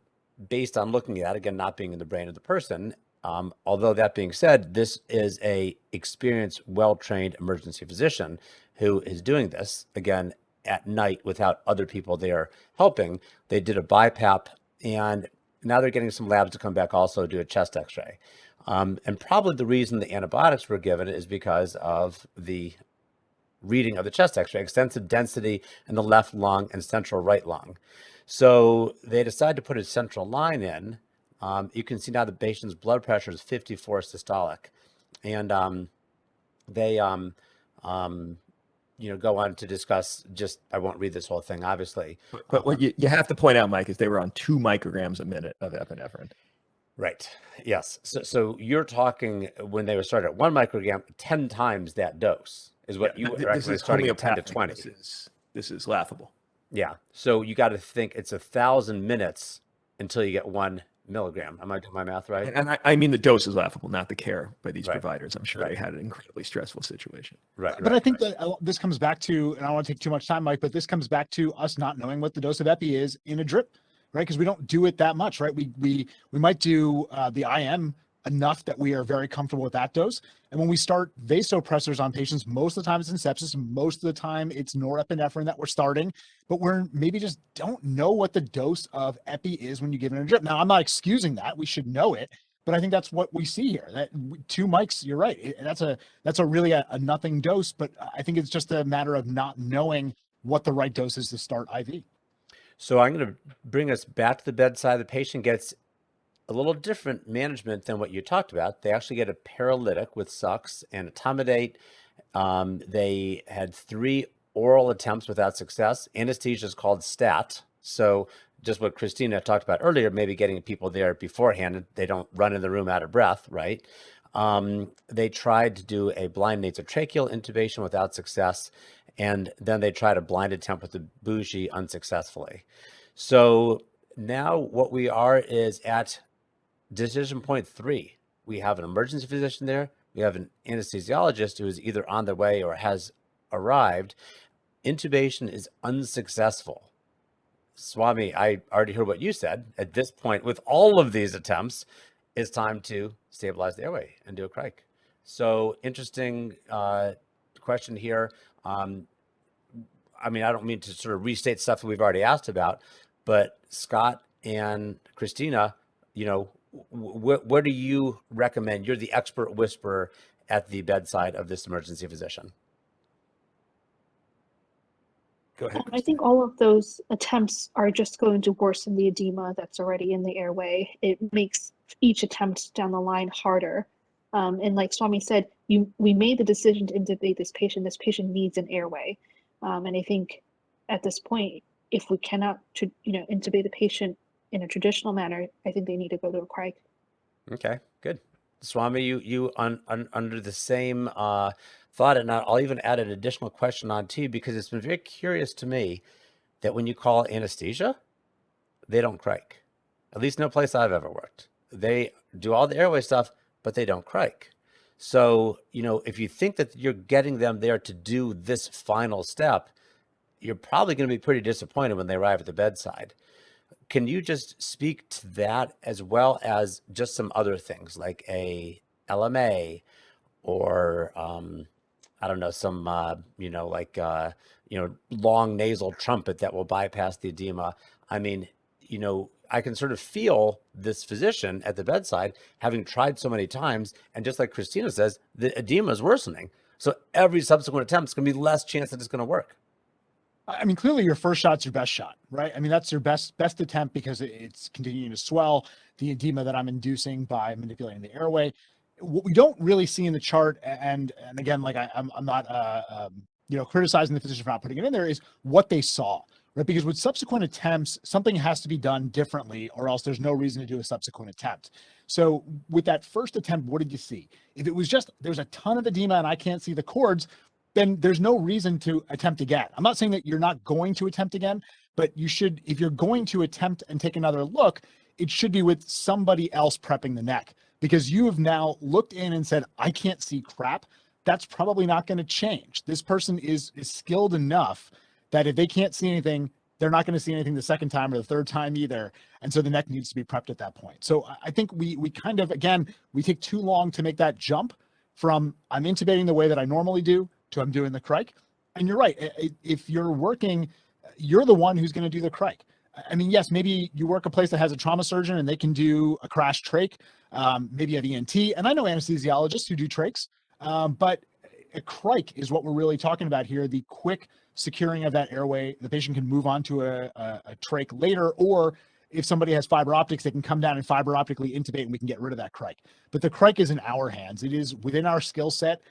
based on looking at, again, not being in the brain of the person, although that being said, this is a experienced, well-trained emergency physician who is doing this, again, at night without other people there helping. They did a BiPAP, and now they're getting some labs to come back also do a chest x-ray. And probably the reason the antibiotics were given is because of the reading of the chest x-ray, extensive density in the left lung and central right lung. So they decided to put a central line in You can see now the patient's blood pressure is 54 systolic. And they go on to discuss, I won't read this whole thing, obviously. But what you have to point out, Mike, is they were on 2 micrograms a minute of epinephrine. Right. Yes. So you're talking when they were started at 1 microgram, 10 times that dose is what you recommend, starting at 10 to 20. This is laughable. Yeah. So you got to think it's 1,000 minutes until you get 1 milligram. Am I doing my math right? And I mean the dose is laughable, not the care by these Right. providers. I'm sure they had an incredibly stressful situation. Right. But I think that this comes back to, and I don't want to take too much time, Mike, but this comes back to us not knowing what the dose of epi is in a drip, right? Because we don't do it that much, right? We might do the IM enough that we are very comfortable with that dose. And when we start vasopressors on patients, most of the time it's in sepsis, most of the time it's norepinephrine that we're starting, but we're maybe just don't know what the dose of epi is when you give it a drip. Now, I'm not excusing that. We should know it, but I think that's what we see here. That 2 mics, you're right. That's a really a nothing dose, but I think it's just a matter of not knowing what the right dose is to start IV. So I'm going to bring us back to the bedside. The patient gets a little different management than what you talked about. They actually get a paralytic with sucks and etomidate. They had 3 oral attempts without success. Anesthesia is called stat. So just what Christina talked about earlier, maybe getting people there beforehand, they don't run in the room out of breath, right? They tried to do a blind nasotracheal intubation without success, and then they tried a blind attempt with the bougie unsuccessfully. So now what we are is at decision point 3. We have an emergency physician there. We have an anesthesiologist who is either on their way or has arrived. Intubation is unsuccessful. Swami, I already heard what you said. At this point, with all of these attempts, it's time to stabilize the airway and do a crike. So interesting question here. I don't mean to sort of restate stuff that we've already asked about, but Scott and Christina, what do you recommend? You're the expert whisperer at the bedside of this emergency physician. Go ahead. I think all of those attempts are just going to worsen the edema that's already in the airway. It makes each attempt down the line harder. And like Swami said, we made the decision to intubate this patient. This patient needs an airway. And I think at this point, if we cannot intubate the patient in a traditional manner, I think they need to go to a crike. Okay, good. Swami, you under the same thought, and I'll even add an additional question on too, because it's been very curious to me that when you call anesthesia, they don't crike. At least no place I've ever worked. They do all the airway stuff, but they don't crike. So, if you think that you're getting them there to do this final step, you're probably going to be pretty disappointed when they arrive at the bedside. Can you just speak to that as well as just some other things like a LMA or, some, long nasal trumpet that will bypass the edema? I can sort of feel this physician at the bedside having tried so many times. And just like Christina says, the edema is worsening. So every subsequent attempt is going to be less chance that it's going to work. Clearly your first shot's your best shot, right? That's your best attempt because it's continuing to swell the edema that I'm inducing by manipulating the airway. What we don't really see in the chart, and again, like I'm not criticizing the physician for not putting it in there, is what they saw, right? Because with subsequent attempts, something has to be done differently, or else there's no reason to do a subsequent attempt. So with that first attempt, what did you see? If it was just there's a ton of edema and I can't see the cords, then there's no reason to attempt again. I'm not saying that you're not going to attempt again, but you should, if you're going to attempt and take another look, it should be with somebody else prepping the neck, because you have now looked in and said, I can't see crap. That's probably not going to change. This person is skilled enough that if they can't see anything, they're not going to see anything the second time or the third time either. And so the neck needs to be prepped at that point. So I think we kind of, again, we take too long to make that jump from I'm intubating the way that I normally do to I'm doing the crike. And you're right. If you're working, you're the one who's going to do the crike. Yes, maybe you work a place that has a trauma surgeon and they can do a crash trach, maybe an ENT. And I know anesthesiologists who do trachs, but a crike is what we're really talking about here. The quick securing of that airway, the patient can move on to a trach later, or if somebody has fiber optics, they can come down and fiber optically intubate and we can get rid of that crike. But the crike is in our hands. It is within our skill set.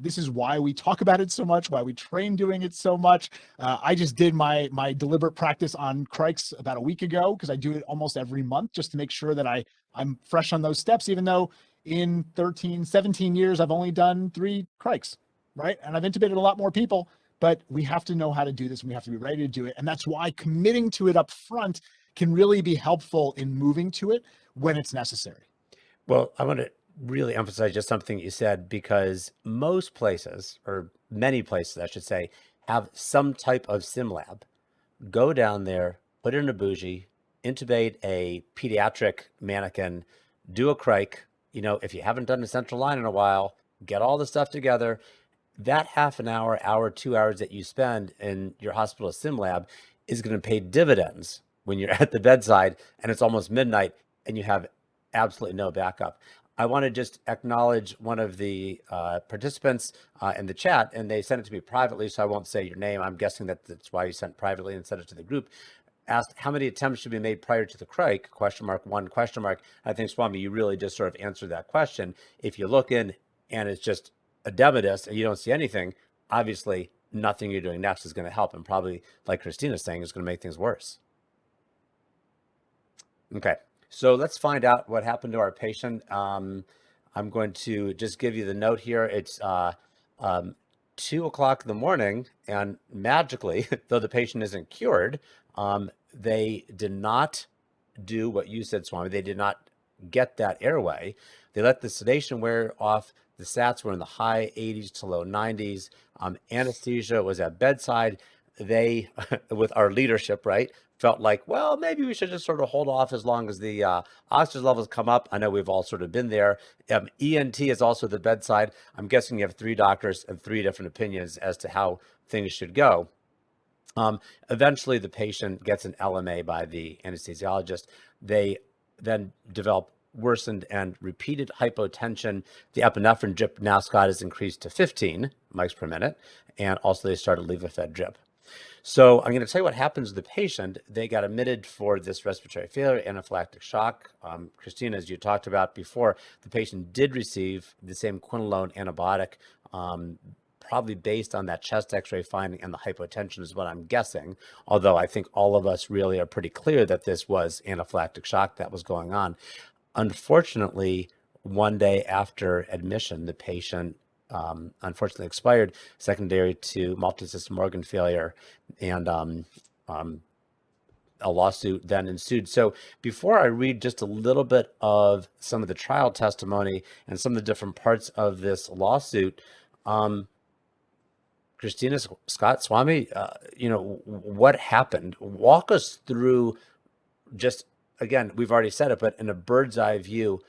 This is why we talk about it so much, why we train doing it so much. I just did my deliberate practice on crikes about a week ago because I do it almost every month just to make sure that I'm fresh on those steps, even though in 13, 17 years, I've only done 3 crikes, right? And I've intubated a lot more people, but we have to know how to do this and we have to be ready to do it. And that's why committing to it up front can really be helpful in moving to it when it's necessary. Well, I want to really emphasize just something you said, because most places, or many places, I should say, have some type of sim lab. Go down there, put it in a bougie, intubate a pediatric mannequin, do a crike. You know, if you haven't done a central line in a while, get all the stuff together. That half an hour, 2 hours that you spend in your hospital sim lab is going to pay dividends when you're at the bedside and it's almost midnight and you have absolutely no backup. I want to just acknowledge one of the participants in the chat, and they sent it to me privately, so I won't say your name. I'm guessing that that's why you sent privately and sent it to the group. Asked how many attempts should be made prior to the crike, question mark, 1 question mark. I think, Swami, you really just sort of answered that question. If you look in and it's just edematous and you don't see anything, obviously nothing you're doing next is going to help, and probably, like Christina's saying, is going to make things worse. Okay, so let's find out what happened to our patient. I'm going to just give you the note here. It's 2 o'clock in the morning, and magically, though the patient isn't cured, they did not do what you said, Swami. They did not get that airway. They let the sedation wear off. The sats were in the high 80s to low 90s. Anesthesia was at bedside. They, with our leadership, right, felt like, well, maybe we should just sort of hold off as long as the oxygen levels come up. I know we've all sort of been there. ENT is also at the bedside. I'm guessing you have 3 doctors and 3 different opinions as to how things should go. Eventually, the patient gets an LMA by the anesthesiologist. They then develop worsened and repeated hypotension. The epinephrine drip now, Scott, is increased to 15 mics per minute, and also they started levofed drip. So I'm going to tell you what happens to the patient. They got admitted for this respiratory failure, anaphylactic shock. Christina, as you talked about before, the patient did receive the same quinolone antibiotic, probably based on that chest x-ray finding, and the hypotension is what I'm guessing. Although I think all of us really are pretty clear that this was anaphylactic shock that was going on. Unfortunately, one day after admission, the patient unfortunately expired, secondary to multisystem organ failure, and a lawsuit then ensued. So before I read just a little bit of some of the trial testimony and some of the different parts of this lawsuit, Christina, Scott, Swami, what happened? Walk us through, just, again, we've already said it, but in a bird's eye view,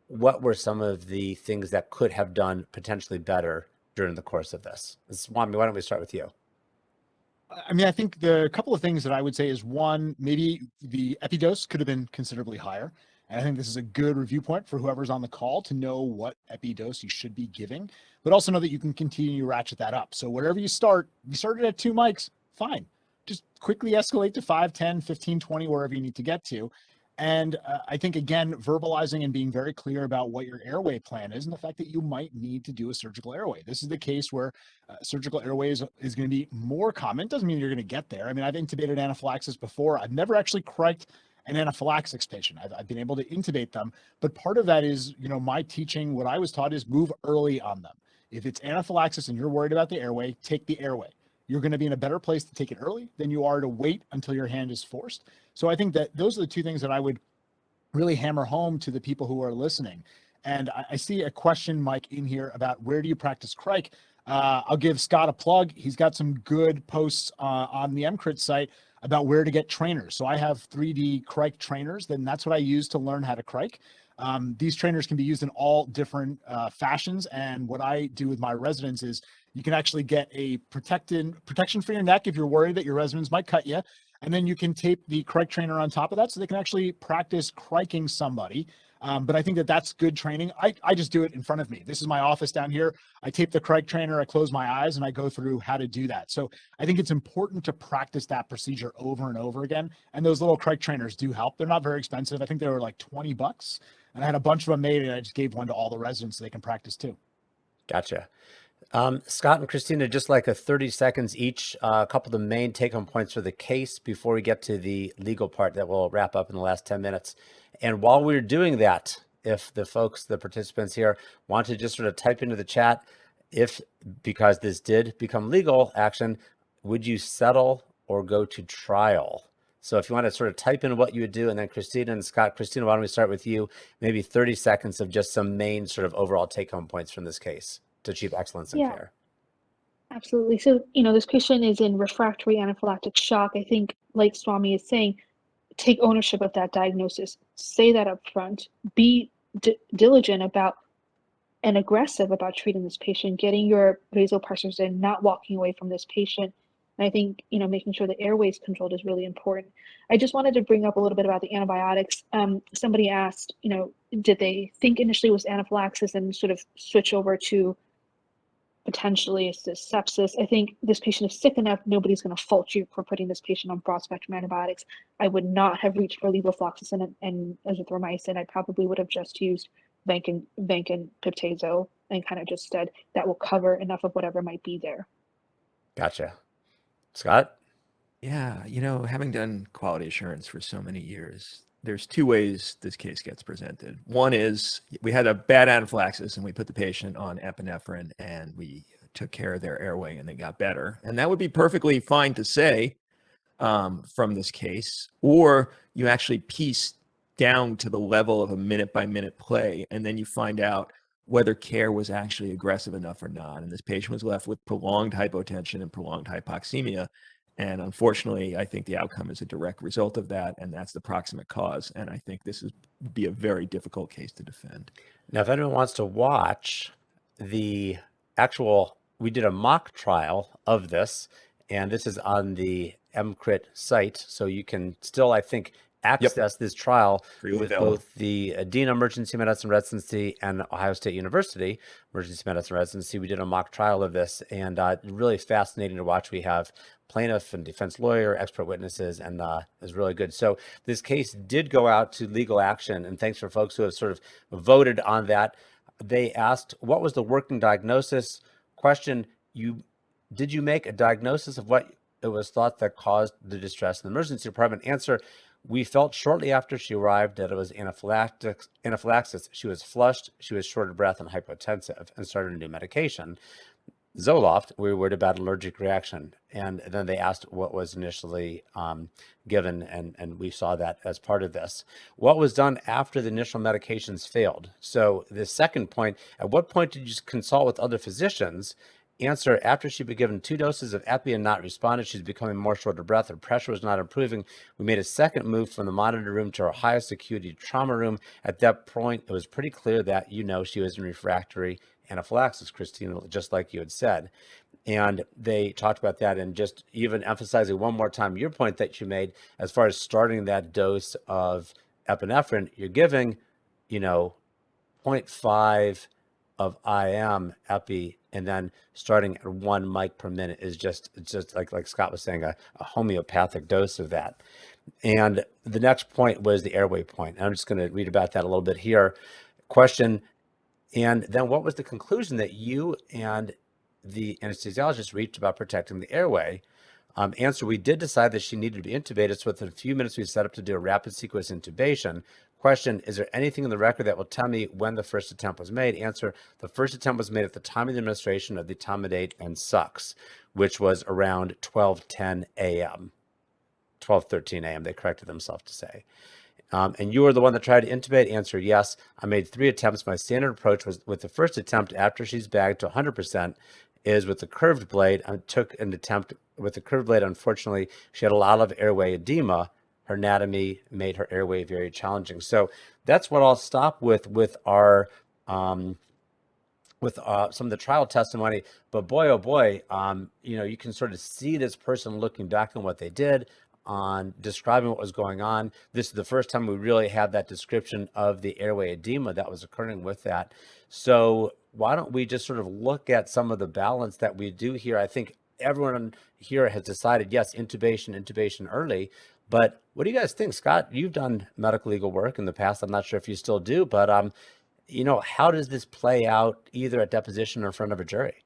what were some of the things that could have done potentially better during the course of this? Swami, why don't we start with you? I mean, I think the couple of things that I would say is, one, maybe the epidose could have been considerably higher. And I think this is a good review point for whoever's on the call to know what epidose you should be giving, but also know that you can continue to ratchet that up. So wherever you started at 2 mics, fine. Just quickly escalate to 5, 10, 15, 20, wherever you need to get to. And I think, again, verbalizing and being very clear about what your airway plan is, and the fact that you might need to do a surgical airway. This is the case where surgical airway is going to be more common. Doesn't mean you're going to get there. I mean, I've intubated anaphylaxis before. I've never actually criked an anaphylaxis patient. I've been able to intubate them, but part of that is, my teaching, what I was taught is move early on them. If it's anaphylaxis and you're worried about the airway, take the airway. You're going to be in a better place to take it early than you are to wait until your hand is forced. So I think that those are the 2 things that I would really hammer home to the people who are listening. And I see a question, Mike, in here about where do you practice crike? I'll give Scott a plug. He's got some good posts on the MCRIT site about where to get trainers. So I have 3D crike trainers, then that's what I use to learn how to crike. These trainers can be used in all different fashions. And what I do with my residents is you can actually get a protection for your neck if you're worried that your residents might cut you. And then you can tape the crike trainer on top of that so they can actually practice criking somebody But I think that that's good training. I just do it in front of me. This is my office down here. I tape the Craig trainer, I close my eyes, and I go through how to do that. So I think it's important to practice that procedure over and over again. And those little Craig trainers do help. They're not very expensive. I think they were like $20. And I had a bunch of them made, and I just gave one to all the residents so they can practice too. Gotcha. Scott and Christina, just like a 30 seconds each, a couple of the main take-home points for the case before we get to the legal part that we'll wrap up in the last 10 minutes. And while we're doing that, if the participants here want to just sort of type into the chat, because this did become legal action, would you settle or go to trial? So if you want to sort of type in what you would do, and then Christina and Scott, Christina, why don't we start with you? Maybe 30 seconds of just some main sort of overall take-home points from this case to achieve excellence in care. Absolutely. So, this patient is in refractory anaphylactic shock. I think, like Swami is saying, take ownership of that diagnosis. Say that up front. Be diligent about and aggressive about treating this patient, getting your vasopressors in, not walking away from this patient. And I think, making sure the airway is controlled is really important. I just wanted to bring up a little bit about the antibiotics. Somebody asked, did they think initially it was anaphylaxis and sort of switch over to potentially it's this sepsis? I think this patient is sick enough, nobody's going to fault you for putting this patient on broad spectrum antibiotics. I would not have reached for levofloxacin and azithromycin. I probably would have just used Vanc and Piptazo and kind of just said that will cover enough of whatever might be there. Gotcha. Scott? Yeah, having done quality assurance for so many years, there's two ways this case gets presented. One is we had a bad anaphylaxis and we put the patient on epinephrine and we took care of their airway and they got better. And that would be perfectly fine to say from this case. Or you actually piece down to the level of a minute by minute play, and then you find out whether care was actually aggressive enough or not. And this patient was left with prolonged hypotension and prolonged hypoxemia. And unfortunately, I think the outcome is a direct result of that, and that's the proximate cause. And I think this would be a very difficult case to defend. Now, if anyone wants to watch the we did a mock trial of this, and this is on the MCRIT site, so you can still, I think, access this trial with both the Dean of Emergency Medicine Residency and Ohio State University Emergency Medicine Residency. We did a mock trial of this, and really fascinating to watch. We have plaintiff and defense lawyer, expert witnesses, and it was really good. So this case did go out to legal action, and thanks for folks who have sort of voted on that. They asked, what was the working diagnosis? Question, did you make a diagnosis of what it was thought that caused the distress in the emergency department? Answer, we felt shortly after she arrived that it was anaphylaxis. She was flushed, she was short of breath and hypotensive, and started a new medication, Zoloft. We were worried about allergic reaction. And then they asked what was initially given, and we saw that as part of this. What was done after the initial medications failed? So the second point, at what point did you consult with other physicians? Answer, after she'd been given 2 doses of epi and not responded, she's becoming more short of breath, her pressure was not improving. We made a second move from the monitor room to our highest acuity trauma room. At that point, it was pretty clear that, she was in refractory anaphylaxis, Christina, just like you had said. And they talked about that, and just even emphasizing one more time your point that you made as far as starting that dose of epinephrine, you're giving, 0.5 of IM epi, and then starting at 1 mic per minute is just like Scott was saying, a homeopathic dose of that. And the next point was the airway point. I'm just going to read about that a little bit here. Question, and then what was the conclusion that you and the anesthesiologist reached about protecting the airway? Answer, we did decide that she needed to be intubated, so within a few minutes we set up to do a rapid sequence intubation. Question, is there anything in the record that will tell me when the first attempt was made? Answer, the first attempt was made at the time of the administration of the etomidate and Sux, which was around 12:10 a.m., 12:13 a.m., they corrected themselves to say. And you were the one that tried to intubate? Answer, yes. I made 3 attempts. My standard approach was with the first attempt after she's bagged to 100% is with the curved blade. I took an attempt with the curved blade. Unfortunately, she had a lot of airway edema. Her anatomy made her airway very challenging. So that's what I'll stop with our some of the trial testimony. But boy, oh boy, you can sort of see this person looking back on what they did. on describing what was going on. This is the first time we really had that description of the airway edema that was occurring with that. So why don't we just sort of look at some of the balance that we do here? I think everyone here has decided, yes, intubation early. But what do you guys think? Scott, you've done medical legal work in the past. I'm not sure if you still do, but how does this play out either at deposition or in front of a jury?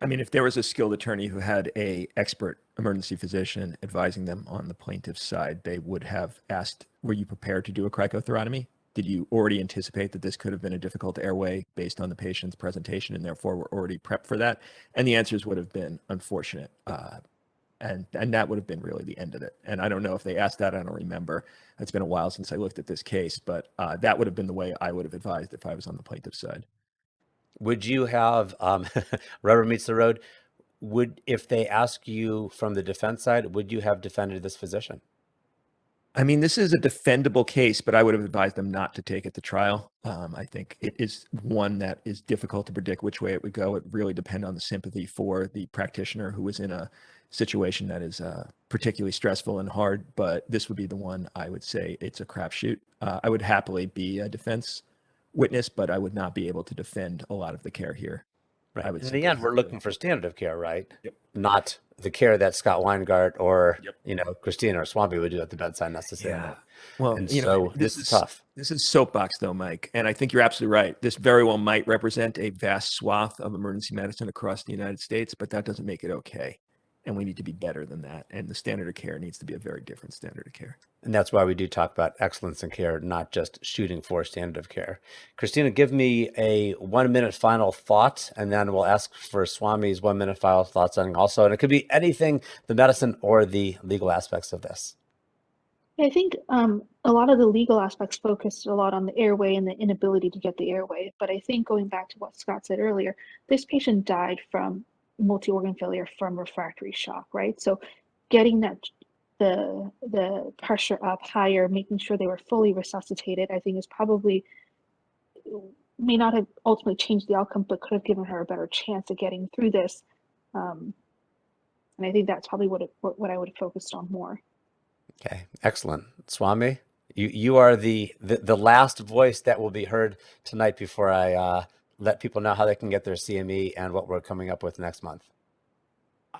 I mean, if there was a skilled attorney who had a expert emergency physician advising them on the plaintiff's side, they would have asked, were you prepared to do a cricothyrotomy? Did you already anticipate that this could have been a difficult airway based on the patient's presentation and therefore were already prepped for that? And the answers would have been unfortunate. And that would have been really the end of it. And I don't know if they asked that. I don't remember. It's been a while since I looked at this case, but that would have been the way I would have advised if I was on the plaintiff's side. Would you have rubber meets the road? If they ask you from the defense side, would you have defended this physician? I mean, this is a defendable case, but I would have advised them not to take it to trial. I think it is one that is difficult to predict which way it would go. It really depends on the sympathy for the practitioner who is in a situation that is particularly stressful and hard, but this would be the one I would say it's a crapshoot. I would happily be a defense witness, but I would not be able to defend a lot of the care here. Right. I would In the simply end, we're have looking to- for standard of care, right? Yep. Not the care that Scott Weingart or, Yep. Christina or Swami would do at the bedside necessarily. Yeah. Well, And so this is tough. This is soapbox though, Mike. And I think you're absolutely right. This very well might represent a vast swath of emergency medicine across the United States, but that doesn't make it okay. And we need to be better than that. And the standard of care needs to be a very different standard of care. And that's why we do talk about excellence in care, not just shooting for standard of care. Christina, give me a 1 minute final thought, and then we'll ask for Swami's 1 minute final thoughts on also. And it could be anything, the medicine or the legal aspects of this. I think a lot of the legal aspects focused a lot on the airway and the inability to get the airway. But I think going back to what Scott said earlier, this patient died from multi-organ failure from refractory shock, right? So getting that the pressure up higher, making sure they were fully resuscitated, I think is probably may not have ultimately changed the outcome, but could have given her a better chance of getting through this. And I think that's probably what I would have focused on more. Okay, excellent. Swami, you are the last voice that will be heard tonight before I let people know how they can get their CME and what we're coming up with next month.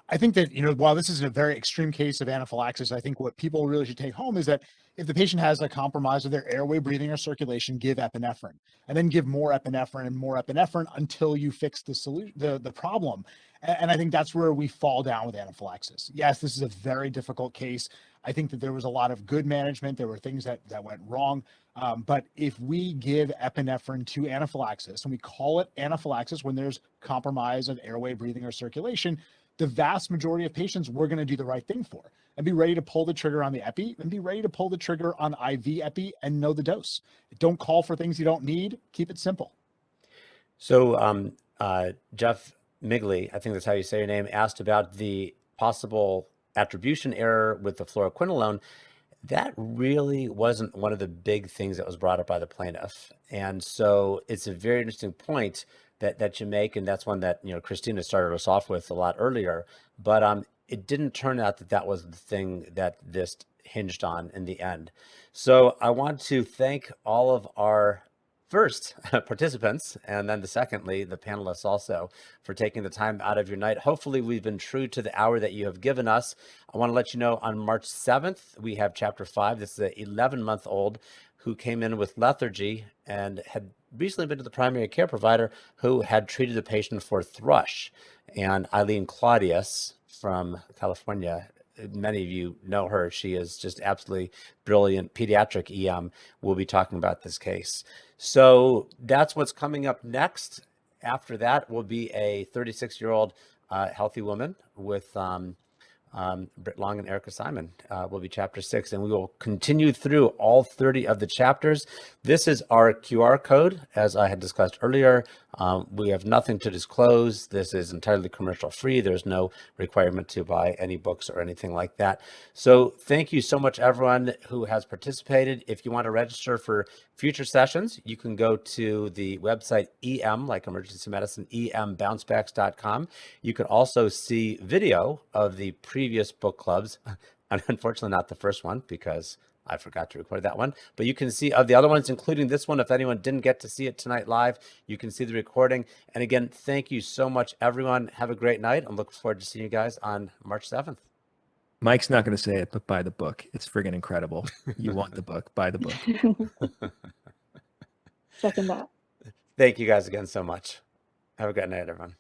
I think that, while this is a very extreme case of anaphylaxis, I think what people really should take home is that if the patient has a compromise of their airway, breathing, or circulation, give epinephrine, and then give more epinephrine and more epinephrine until you fix the solution, the problem. And I think that's where we fall down with anaphylaxis. Yes, this is a very difficult case. I think that there was a lot of good management. There were things that went wrong. But if we give epinephrine to anaphylaxis, and we call it anaphylaxis when there's compromise of airway, breathing, or circulation, the vast majority of patients we're going to do the right thing for and be ready to pull the trigger on the epi and be ready to pull the trigger on IV epi and know the dose. Don't call for things you don't need. Keep it simple. So Jeff Migley, I think that's how you say your name, asked about the possible attribution error with the fluoroquinolone. That really wasn't one of the big things that was brought up by the plaintiff. And so it's a very interesting point that you make, and that's one that Christina started us off with a lot earlier. But it didn't turn out that was the thing that this hinged on in the end. So I want to thank all of our first participants, and then secondly, the panelists also, for taking the time out of your night. Hopefully we've been true to the hour that you have given us. I want to let you know on March 7th, we have chapter 5. This is an 11-month-old who came in with lethargy and had recently been to the primary care provider who had treated the patient for thrush. And Eileen Claudius from California, many of you know her. She is just absolutely brilliant pediatric EM. We'll be talking about this case. So that's what's coming up next. After that will be a 36-year-old healthy woman with Britt Long and Erica Simon will be chapter 6, and we will continue through all 30 of the chapters. This is our QR code, as I had discussed earlier. We have nothing to disclose. This is entirely commercial free. There's no requirement to buy any books or anything like that. So thank you so much, everyone who has participated. If you want to register for future sessions, you can go to the website EM, like emergency medicine, Bouncebacks.com. You can also see video of the previous book clubs. Unfortunately, not the first one because I forgot to record that one. But you can see of the other ones, including this one, if anyone didn't get to see it tonight live, you can see the recording. And again, thank you so much, everyone. Have a great night. I'm looking forward to seeing you guys on March 7th. Mike's not going to say it, but buy the book. It's friggin' incredible. You want the book, buy the book. Second that. Thank you guys again so much. Have a good night, everyone.